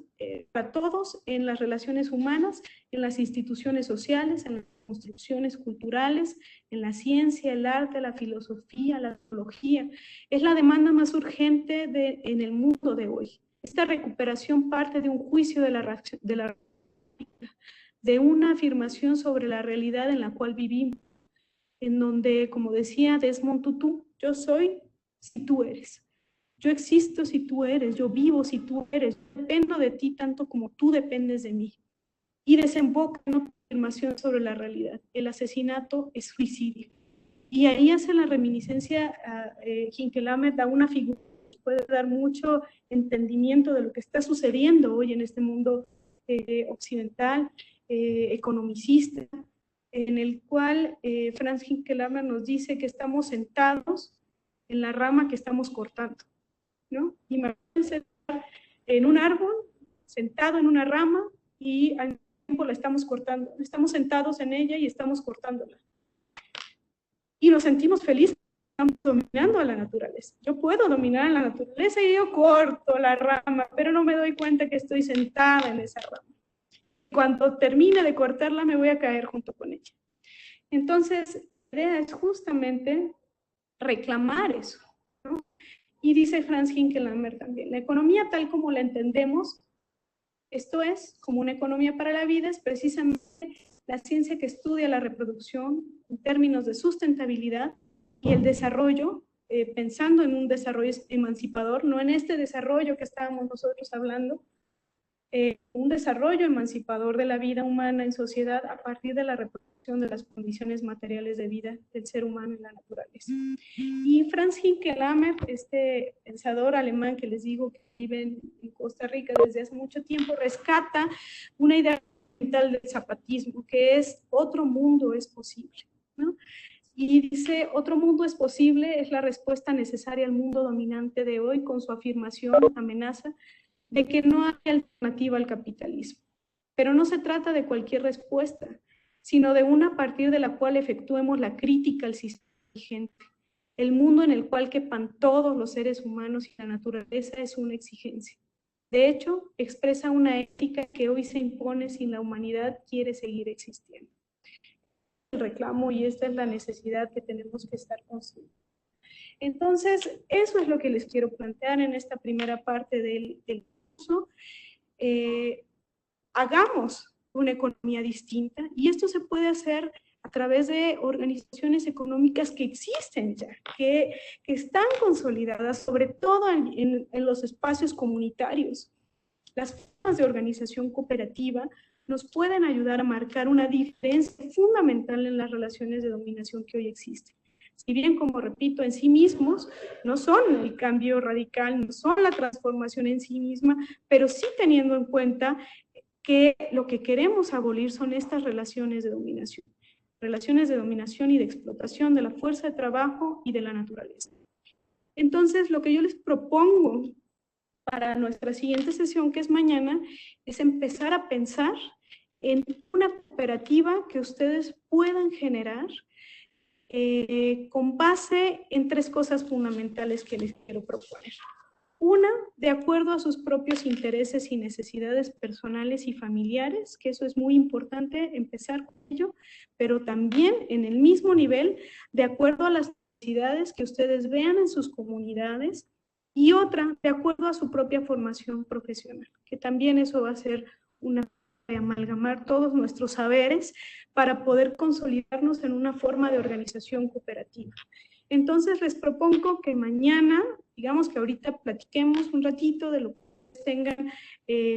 en las relaciones humanas, en las instituciones sociales, en las construcciones culturales, en la ciencia, el arte, la filosofía, la teología. Es la demanda más urgente en el mundo de hoy. Esta recuperación parte de un juicio de una afirmación sobre la realidad en la cual vivimos, en donde, como decía Desmond Tutu, yo soy si tú eres. Yo existo si tú eres, yo vivo si tú eres, dependo de ti tanto como tú dependes de mí. Y desemboca en una afirmación sobre la realidad. El asesinato es suicidio. Y ahí hace la reminiscencia, Hinkelamer da una figura que puede dar mucho entendimiento de lo que está sucediendo hoy en este mundo occidental, economicista, en el cual Franz Hinkelamer nos dice que estamos sentados en la rama que estamos cortando, ¿no? Imagínense en un árbol, sentado en una rama y al tiempo la estamos cortando. Estamos sentados en ella y estamos cortándola. Y nos sentimos felices. Estamos dominando a la naturaleza. Yo puedo dominar a la naturaleza y yo corto la rama, pero no me doy cuenta que estoy sentada en esa rama. Cuando termine de cortarla, me voy a caer junto con ella. Entonces, la idea es justamente reclamar eso, ¿no? Y dice Franz Hinckelammer también, la economía tal como la entendemos, esto es, como una economía para la vida, es precisamente la ciencia que estudia la reproducción en términos de sustentabilidad y el desarrollo, pensando en un desarrollo emancipador, no en este desarrollo que estábamos nosotros hablando, un desarrollo emancipador de la vida humana en sociedad a partir de la reproducción de las condiciones materiales de vida del ser humano en la naturaleza. Y Franz Hinckelammer, este pensador alemán que les digo que vive en Costa Rica desde hace mucho tiempo, rescata una idea fundamental del zapatismo, que es otro mundo es posible, ¿no? Y dice, otro mundo es posible, es la respuesta necesaria al mundo dominante de hoy con su afirmación, amenaza, de que no hay alternativa al capitalismo. Pero no se trata de cualquier respuesta, sino de una a partir de la cual efectuemos la crítica al sistema vigente. El mundo en el cual quepan todos los seres humanos y la naturaleza es una exigencia. De hecho, expresa una ética que hoy se impone si la humanidad quiere seguir existiendo. El reclamo y esta es la necesidad que tenemos que estar conscientes. Entonces, eso es lo que les quiero plantear en esta primera parte del curso. Hagamos una economía distinta y esto se puede hacer a través de organizaciones económicas que existen ya, que están consolidadas, sobre todo en los espacios comunitarios. Las formas de organización cooperativa nos pueden ayudar a marcar una diferencia fundamental en las relaciones de dominación que hoy existen. Si bien, como repito, en sí mismos no son el cambio radical, no son la transformación en sí misma, pero sí teniendo en cuenta que lo que queremos abolir son estas relaciones de dominación y de explotación de la fuerza de trabajo y de la naturaleza. Entonces, lo que yo les propongo para nuestra siguiente sesión, que es mañana, es empezar a pensar en una cooperativa que ustedes puedan generar con base en tres cosas fundamentales que les quiero proponer. Una, de acuerdo a sus propios intereses y necesidades personales y familiares, que eso es muy importante empezar con ello, pero también en el mismo nivel, de acuerdo a las necesidades que ustedes vean en sus comunidades, y otra, de acuerdo a su propia formación profesional, que también eso va a ser una de amalgamar todos nuestros saberes para poder consolidarnos en una forma de organización cooperativa. Entonces les propongo que mañana, digamos que ahorita platiquemos un ratito de lo que tengan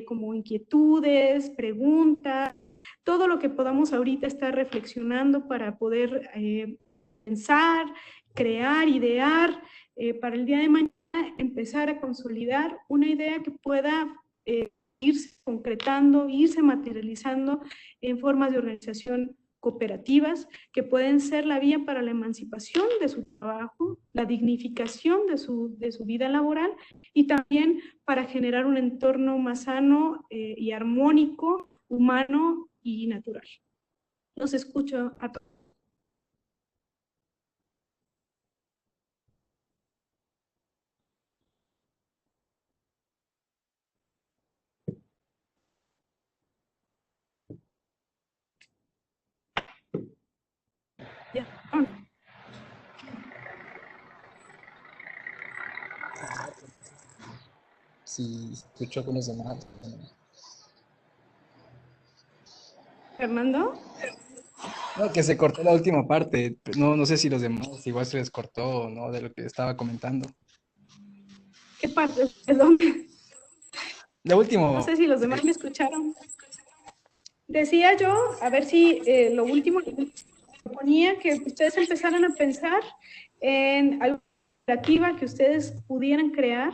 como inquietudes, preguntas, todo lo que podamos ahorita estar reflexionando para poder pensar, crear, idear, para el día de mañana empezar a consolidar una idea que pueda irse concretando, irse materializando en formas de organización cooperativas que pueden ser la vía para la emancipación de su trabajo, la dignificación de su vida laboral y también para generar un entorno más sano y armónico, humano y natural. Los escucho a todos. Ya. Sí, escucho con los demás. Fernando. No, que se cortó la última parte. No sé si los demás igual se les cortó, ¿no? De lo que estaba comentando. ¿Qué parte? Perdón. Lo último. No sé si los demás me escucharon. Decía yo, a ver si lo último proponía que ustedes empezaran a pensar en alguna cooperativa que ustedes pudieran crear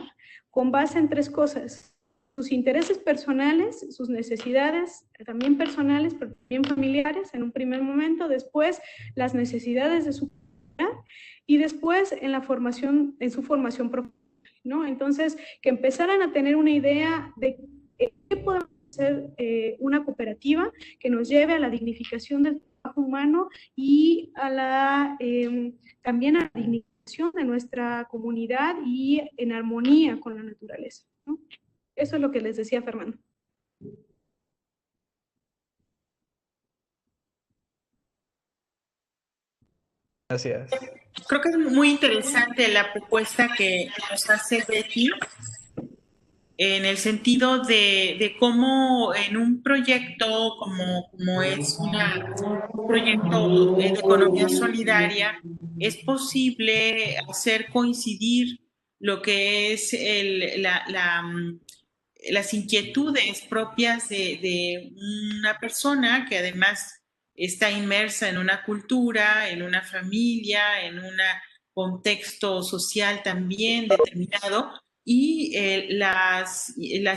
con base en tres cosas: sus intereses personales, sus necesidades también personales, pero también familiares en un primer momento, después las necesidades de su comunidad y después en su formación profesional, ¿no? Entonces, que empezaran a tener una idea de qué podemos ser una cooperativa que nos lleve a la dignificación del trabajo humano y a la, también a la dignificación de nuestra comunidad y en armonía con la naturaleza, ¿no? Eso es lo que les decía Fernando. Gracias. Creo que es muy interesante la propuesta que nos hace Betty en el sentido de cómo en un proyecto como es un proyecto de economía solidaria, es posible hacer coincidir lo que es las inquietudes propias de una persona que además está inmersa en una cultura, en una familia, en un contexto social también determinado, y las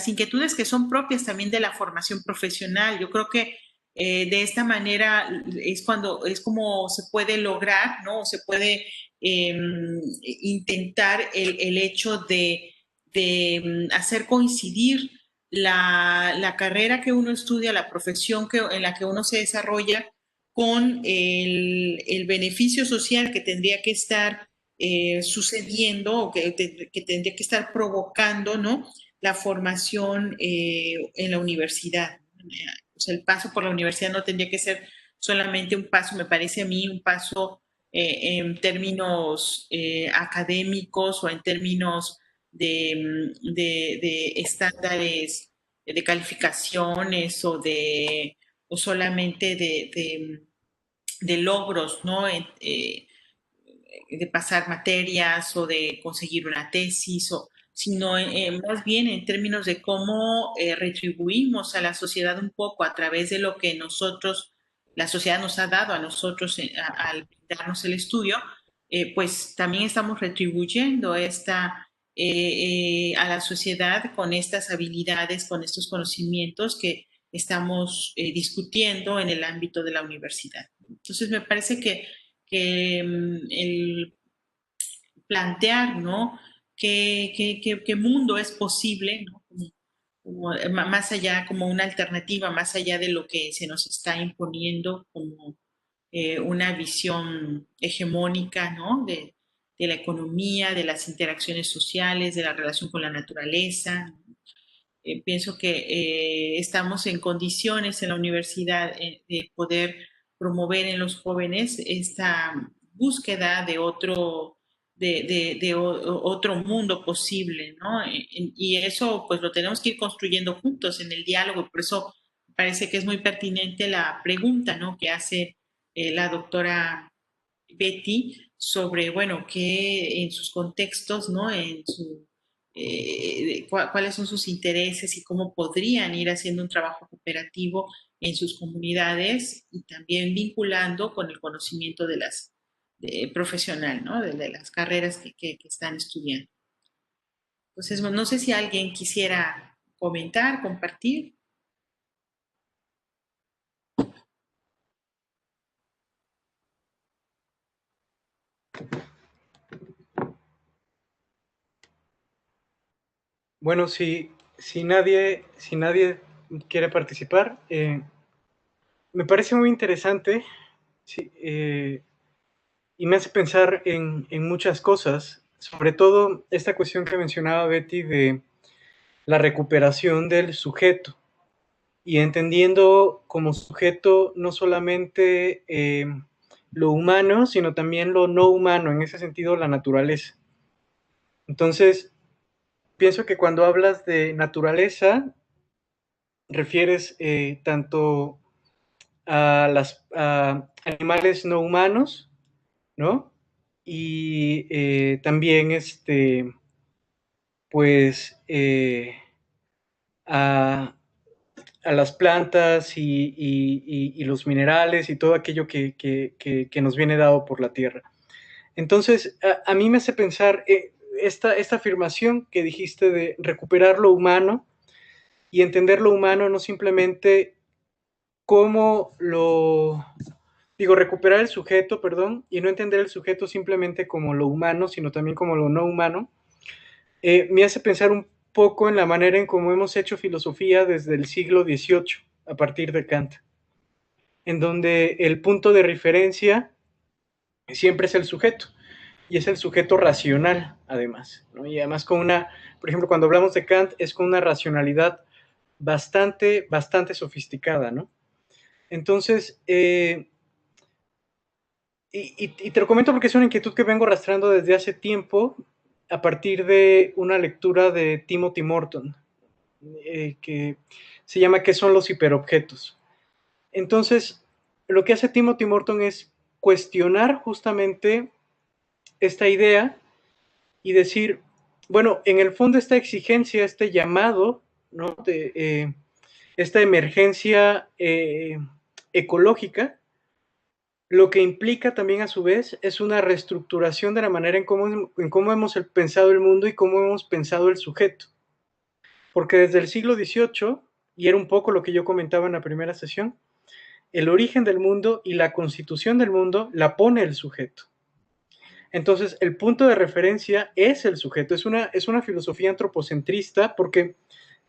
inquietudes que son propias también de la formación profesional. Yo creo que de esta manera es como se puede lograr, ¿no? Se puede intentar el hecho de hacer coincidir la carrera que uno estudia, la profesión en la que uno se desarrolla, con el beneficio social que tendría que estar sucediendo o que tendría que estar provocando, ¿no? La formación en la universidad. O sea, el paso por la universidad no tendría que ser solamente un paso, me parece a mí, un paso en términos académicos o en términos de estándares de calificaciones o solamente de logros, ¿no? De pasar materias o de conseguir una tesis, sino más bien en términos de cómo retribuimos a la sociedad un poco a través de lo que la sociedad nos ha dado a nosotros al darnos el estudio, pues también estamos retribuyendo a la sociedad con estas habilidades, con estos conocimientos que estamos discutiendo en el ámbito de la universidad. Entonces, me parece que el plantear, ¿no? ¿Qué mundo es posible, ¿no? Más allá, como una alternativa, más allá de lo que se nos está imponiendo como una visión hegemónica, ¿no? De la economía, de las interacciones sociales, de la relación con la naturaleza. Pienso que estamos en condiciones en la universidad de poder promover en los jóvenes esta búsqueda de otro mundo posible, ¿no? Y eso pues lo tenemos que ir construyendo juntos en el diálogo, por eso parece que es muy pertinente la pregunta, ¿no? Que hace la doctora Betty sobre, bueno, qué en sus contextos, ¿no? Cuáles son sus intereses y cómo podrían ir haciendo un trabajo cooperativo en sus comunidades y también vinculando con el conocimiento profesional, ¿no? De las carreras que están estudiando. Entonces, no sé si alguien quisiera comentar, compartir. Bueno, si nadie quiere participar, me parece muy interesante, sí, y me hace pensar en muchas cosas, sobre todo esta cuestión que mencionaba Betty de la recuperación del sujeto y entendiendo como sujeto no solamente lo humano, sino también lo no humano, en ese sentido la naturaleza. Entonces, pienso que cuando hablas de naturaleza, refieres tanto a animales no humanos, ¿no? Y también, pues, a las plantas y los minerales y todo aquello que nos viene dado por la tierra. Entonces, a mí me hace pensar esta afirmación que dijiste de recuperar lo humano y entender lo humano no simplemente como recuperar el sujeto, perdón, y no entender el sujeto simplemente como lo humano, sino también como lo no humano, me hace pensar poco en la manera en cómo hemos hecho filosofía desde el siglo XVIII, a partir de Kant, en donde el punto de referencia siempre es el sujeto, y es el sujeto racional, además, ¿no? Y además con una, por ejemplo, cuando hablamos de Kant, es con una racionalidad bastante sofisticada, ¿no? Entonces, y te lo comento porque es una inquietud que vengo arrastrando desde hace tiempo, a partir de una lectura de Timothy Morton, que se llama ¿Qué son los hiperobjetos? Entonces, lo que hace Timothy Morton es cuestionar justamente esta idea y decir, bueno, en el fondo esta exigencia, este llamado, ¿no? Esta emergencia ecológica, lo que implica también a su vez es una reestructuración de la manera en cómo hemos pensado el mundo y cómo hemos pensado el sujeto. Porque desde el siglo XVIII, y era un poco lo que yo comentaba en la primera sesión, el origen del mundo y la constitución del mundo la pone el sujeto. Entonces, el punto de referencia es el sujeto, es una filosofía antropocentrista, porque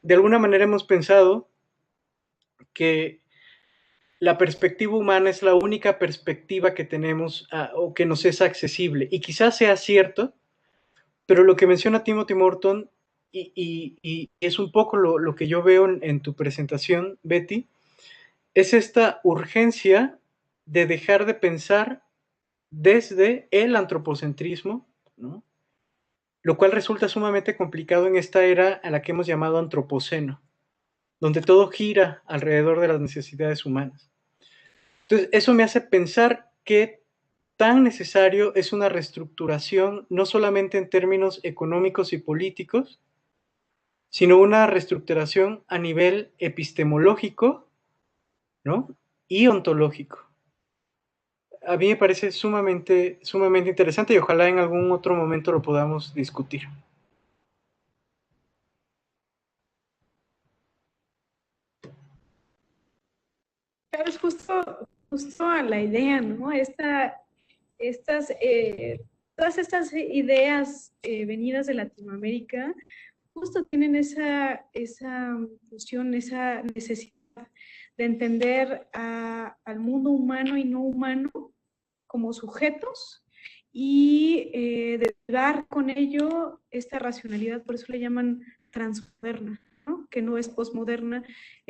de alguna manera hemos pensado que la perspectiva humana es la única perspectiva que tenemos o que nos es accesible. Y quizás sea cierto, pero lo que menciona Timothy Morton, y es un poco lo que yo veo en tu presentación, Betty, es esta urgencia de dejar de pensar desde el antropocentrismo, ¿no? Lo cual resulta sumamente complicado en esta era a la que hemos llamado antropoceno, donde todo gira alrededor de las necesidades humanas. Entonces, eso me hace pensar que tan necesario es una reestructuración, no solamente en términos económicos y políticos, sino una reestructuración a nivel epistemológico, ¿no? Y ontológico. A mí me parece sumamente interesante y ojalá en algún otro momento lo podamos discutir. Claro, es justo a la idea, ¿no? Todas estas ideas venidas de Latinoamérica justo tienen esa función, esa necesidad de entender al mundo humano y no humano como sujetos y de dar con ello esta racionalidad, por eso le llaman transmoderna, ¿no? Que no es posmoderna,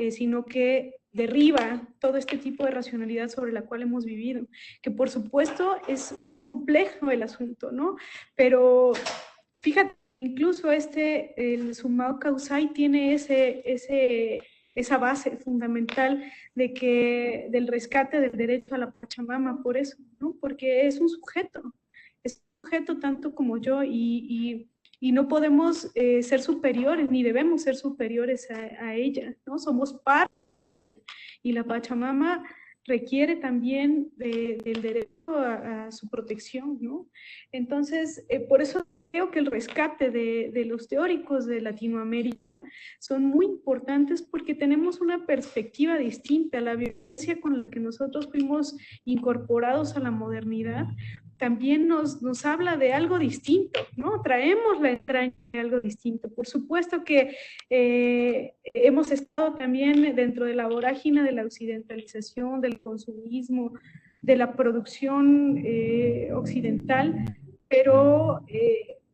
sino que derriba todo este tipo de racionalidad sobre la cual hemos vivido, que por supuesto es complejo el asunto, ¿no? Pero fíjate, incluso el sumao causai tiene esa base fundamental del rescate del derecho a la Pachamama, por eso, ¿no? Porque es un sujeto tanto como yo y no podemos ser superiores, ni debemos ser superiores a ella, ¿no? Somos parte, y la Pachamama requiere también del derecho a su protección, ¿no? Entonces, por eso creo que el rescate de los teóricos de Latinoamérica son muy importantes porque tenemos una perspectiva distinta. La violencia con la que nosotros fuimos incorporados a la modernidad también nos habla de algo distinto, ¿no? Traemos la entraña de algo distinto. Por supuesto que hemos estado también dentro de la vorágine de la occidentalización, del consumismo, de la producción occidental, pero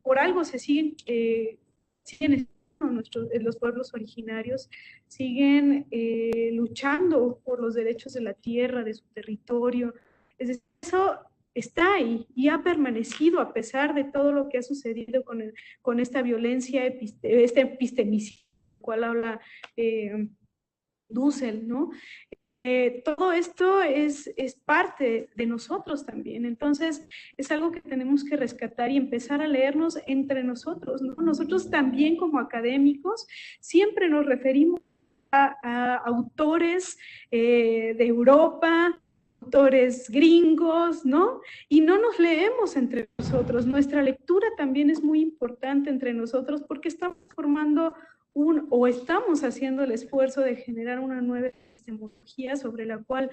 por algo siguen los pueblos originarios siguen luchando por los derechos de la tierra, de su territorio. Es decir, eso está ahí y ha permanecido a pesar de todo lo que ha sucedido con esta violencia, este epistemicidio, del cual habla Dussel, ¿no? Todo esto es parte de nosotros también. Entonces, es algo que tenemos que rescatar y empezar a leernos entre nosotros, ¿no? Nosotros también como académicos siempre nos referimos a autores de Europa, autores gringos, ¿no? Y no nos leemos entre nosotros. Nuestra lectura también es muy importante entre nosotros porque estamos formando o estamos haciendo el esfuerzo de generar una nueva epistemología sobre la cual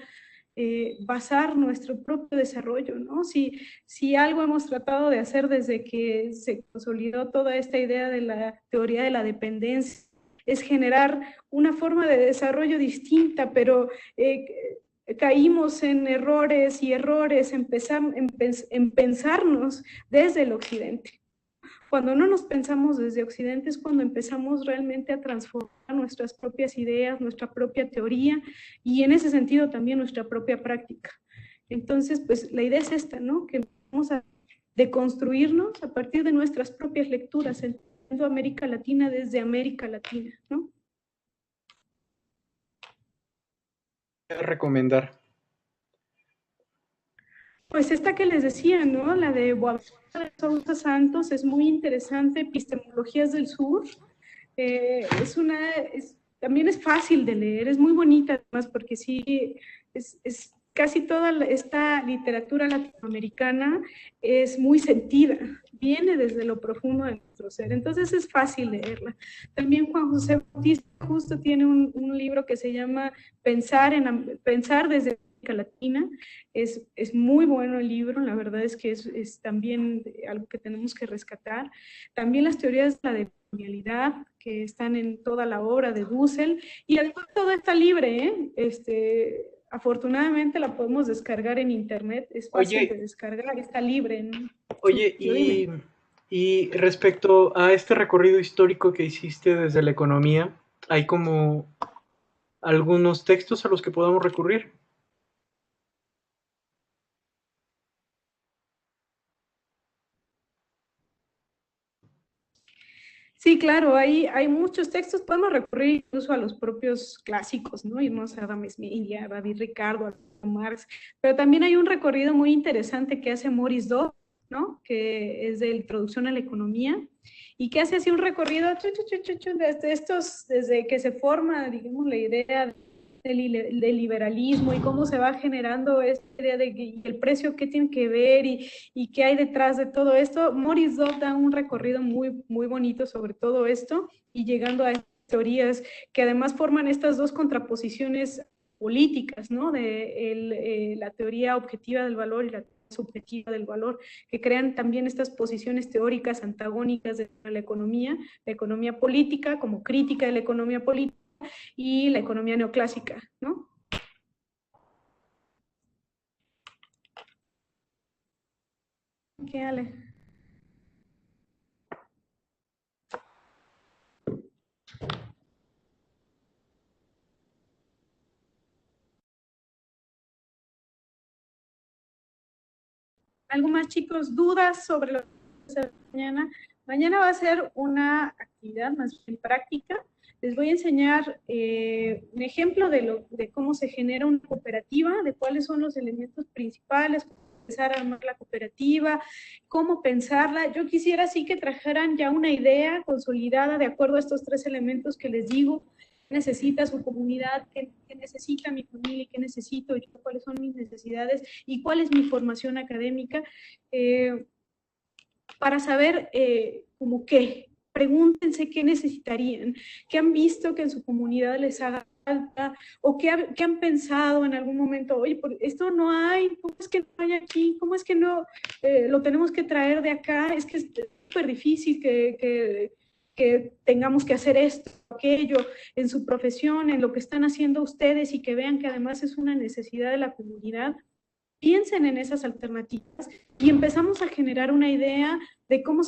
basar nuestro propio desarrollo, ¿no? Si algo hemos tratado de hacer desde que se consolidó toda esta idea de la teoría de la dependencia, es generar una forma de desarrollo distinta, pero caímos en errores en pensarnos desde el occidente. Cuando no nos pensamos desde Occidente es cuando empezamos realmente a transformar nuestras propias ideas, nuestra propia teoría y en ese sentido también nuestra propia práctica. Entonces, pues la idea es esta, ¿no? Que vamos a deconstruirnos a partir de nuestras propias lecturas, entendiendo América Latina desde América Latina, ¿no? Recomendar. Pues esta que les decía, ¿no? La de Boaventura de Sousa Santos es muy interesante, Epistemologías del Sur. También es fácil de leer, es muy bonita además porque sí, es casi toda esta literatura latinoamericana es muy sentida, viene desde lo profundo de nuestro ser, entonces es fácil leerla. También Juan José Bautista justo tiene un libro que se llama Pensar desde América Latina, es muy bueno el libro, la verdad es que es también algo que tenemos que rescatar. También las teorías de la decolonialidad, que están en toda la obra de Dussel, y además todo está libre, afortunadamente la podemos descargar en internet, es fácil de descargar, está libre, ¿no? Oye, y respecto a este recorrido histórico que hiciste desde la economía, ¿hay como algunos textos a los que podamos recurrir? Sí, claro, hay muchos textos, podemos recurrir incluso a los propios clásicos, ¿no? Irnos a Adam Smith, a David Ricardo, a Marx, pero también hay un recorrido muy interesante que hace Maurice Dobb, ¿no? Que es de Introducción a la Economía, y que hace así un recorrido desde que se forma, digamos, la idea del liberalismo y cómo se va generando esta idea de el precio, qué tiene que ver y qué hay detrás de todo esto. Maurice Dobb da un recorrido muy, muy bonito sobre todo esto y llegando a teorías que además forman estas dos contraposiciones políticas, ¿no? De la teoría objetiva del valor y la subjetiva del valor, que crean también estas posiciones teóricas antagónicas de la economía política como crítica de la economía política y la economía neoclásica, ¿no? ¿Qué, Ale? ¿Algo más, chicos? ¿Dudas sobre lo que vamos a hacer mañana? Mañana va a ser una actividad más bien práctica. Les voy a enseñar un ejemplo de cómo se genera una cooperativa, de cuáles son los elementos principales, cómo empezar a armar la cooperativa, cómo pensarla. Yo quisiera sí que trajeran ya una idea consolidada de acuerdo a estos tres elementos que les digo. ¿Qué necesita su comunidad? ¿Qué necesita mi familia? ¿Qué necesito yo? ¿Cuáles son mis necesidades? ¿Y cuál es mi formación académica? Para saber como qué, pregúntense qué necesitarían, qué han visto que en su comunidad les haga falta, o qué han pensado en algún momento, oye, esto no hay, ¿cómo es que no hay aquí? ¿Cómo es que no lo tenemos que traer de acá? Es que es súper difícil que tengamos que hacer esto, aquello, en su profesión, en lo que están haciendo ustedes y que vean que además es una necesidad de la comunidad. Piensen en esas alternativas y empezamos a generar una idea de cómo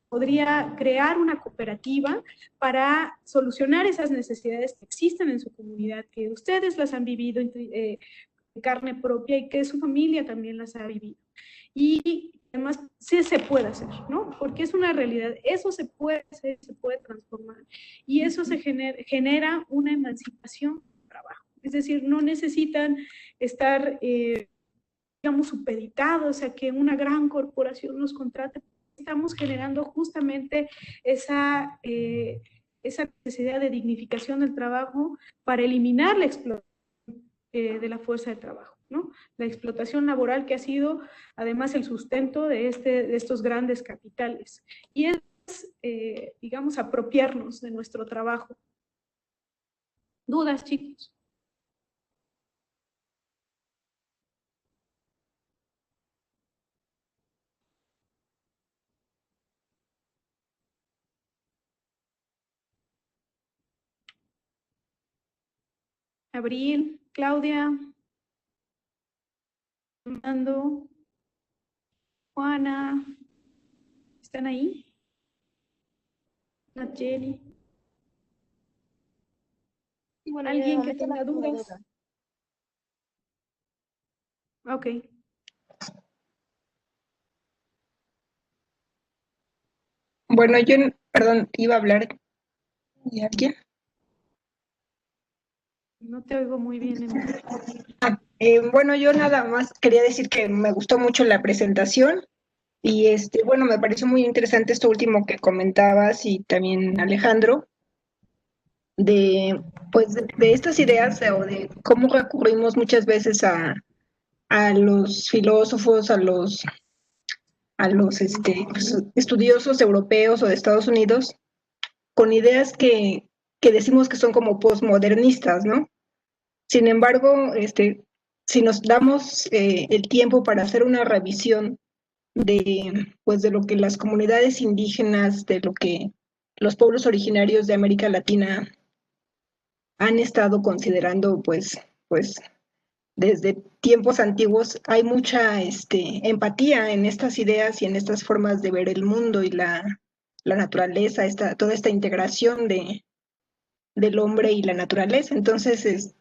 podría crear una cooperativa para solucionar esas necesidades que existen en su comunidad, que ustedes las han vivido en carne propia y que su familia también las ha vivido. Y además sí se puede hacer, ¿no? Porque es una realidad, eso se puede hacer, se puede transformar y eso se genera una emancipación del trabajo. Es decir, no necesitan estar, digamos, supeditados a que una gran corporación nos contrate. Estamos generando justamente esa necesidad de dignificación del trabajo para eliminar la explotación de la fuerza de trabajo, ¿no? La explotación laboral que ha sido además el sustento de estos grandes capitales. Y es, digamos, apropiarnos de nuestro trabajo. ¿Dudas, chicos? Abril, Claudia, Armando, Juana, ¿están ahí? Nayeli. Y bueno, ¿Alguien ya que me tenga queda una dudas? duda. Ok. Bueno, yo, perdón, iba a hablar de alguien. No te oigo muy bien, Emma. Bueno, yo nada más quería decir que me gustó mucho la presentación y bueno, me pareció muy interesante esto último que comentabas y también Alejandro, de pues de estas ideas o de cómo recurrimos muchas veces a los filósofos, a los pues, estudiosos europeos o de Estados Unidos, con ideas que decimos que son como postmodernistas, ¿no? Sin embargo, si nos damos el tiempo para hacer una revisión pues, de lo que las comunidades indígenas, de lo que los pueblos originarios de América Latina han estado considerando, pues desde tiempos antiguos, hay mucha empatía en estas ideas y en estas formas de ver el mundo y la naturaleza, toda esta integración del hombre y la naturaleza. Entonces,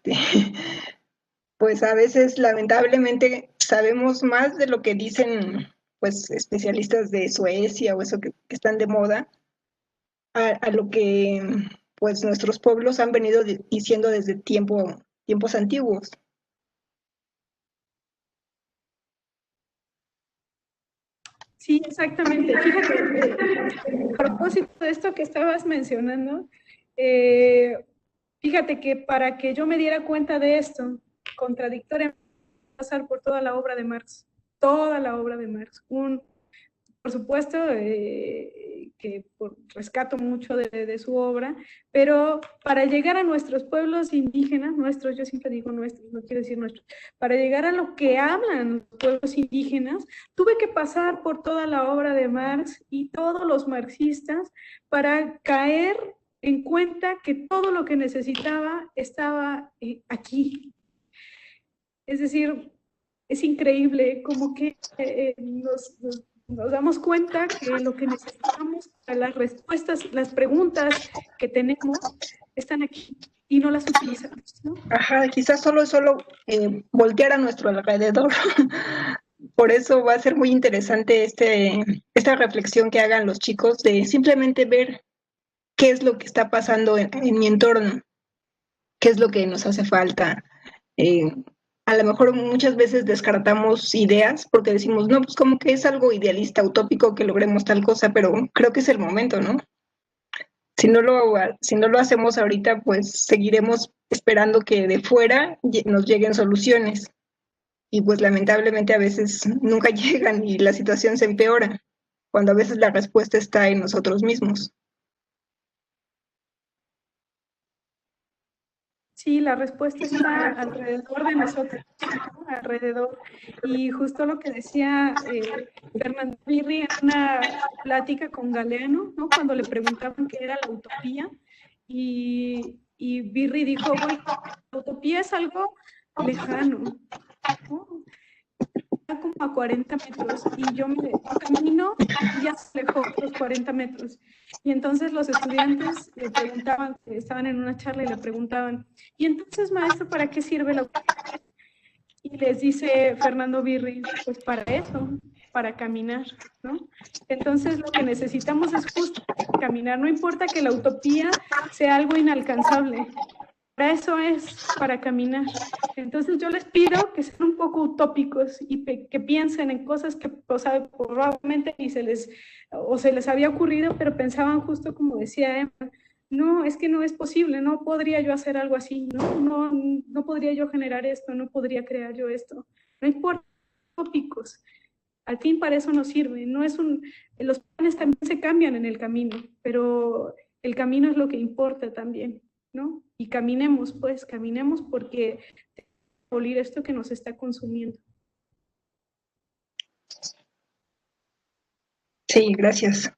pues a veces lamentablemente sabemos más de lo que dicen pues especialistas de Suecia o eso que están de moda, a lo que pues nuestros pueblos han venido diciendo desde tiempos antiguos. Sí, exactamente. Fíjate, a propósito de esto que estabas mencionando, fíjate que para que yo me diera cuenta de esto, contradictoria, pasar por toda la obra de Marx. Por supuesto, que rescato mucho de su obra, pero para llegar a nuestros pueblos indígenas, nuestros, yo siempre digo nuestros, no quiero decir nuestros, para llegar a lo que hablan los pueblos indígenas, tuve que pasar por toda la obra de Marx y todos los marxistas para caer en cuenta que todo lo que necesitaba estaba aquí. Es decir, es increíble como que nos damos cuenta que lo que necesitamos para las respuestas, las preguntas que tenemos, están aquí y no las utilizamos, ¿no? Ajá, quizás solo voltear a nuestro alrededor. Por eso va a ser muy interesante esta reflexión que hagan los chicos de simplemente ver qué es lo que está pasando en mi entorno, qué es lo que nos hace falta. Eh, a lo mejor muchas veces descartamos ideas porque decimos, no, pues como que es algo idealista, utópico que logremos tal cosa, pero creo que es el momento, ¿no? Si no lo hacemos ahorita, pues seguiremos esperando que de fuera nos lleguen soluciones. Y pues lamentablemente a veces nunca llegan y la situación se empeora, cuando a veces la respuesta está en nosotros mismos. Sí, la respuesta está alrededor de nosotros, ¿no? Alrededor. Y justo lo que decía Fernando Birri en una plática con Galeano, ¿no? Cuando le preguntaban qué era la utopía, y Birri dijo, bueno, la utopía es algo lejano, ¿no? Como a 40 metros y yo camino y ya se alejó los 40 metros. Y entonces los estudiantes le preguntaban, estaban en una charla y le preguntaban, ¿y entonces, maestro, para qué sirve la utopía? Y les dice Fernando Birri, pues para eso, para caminar, ¿no? Entonces lo que necesitamos es justo caminar, no importa que la utopía sea algo inalcanzable, para eso es, para caminar. Entonces yo les pido que sean un poco utópicos y que piensen en cosas que probablemente ni se les había ocurrido, pero pensaban justo como decía Emma, no, es que no es posible, no podría yo hacer algo así, no podría yo generar esto, no podría crear yo esto. No importa, utópicos. Al fin para eso nos sirve. Los planes también se cambian en el camino, pero el camino es lo que importa también, ¿no? Y caminemos, pues, caminemos porque abolir esto que nos está consumiendo. Sí, gracias.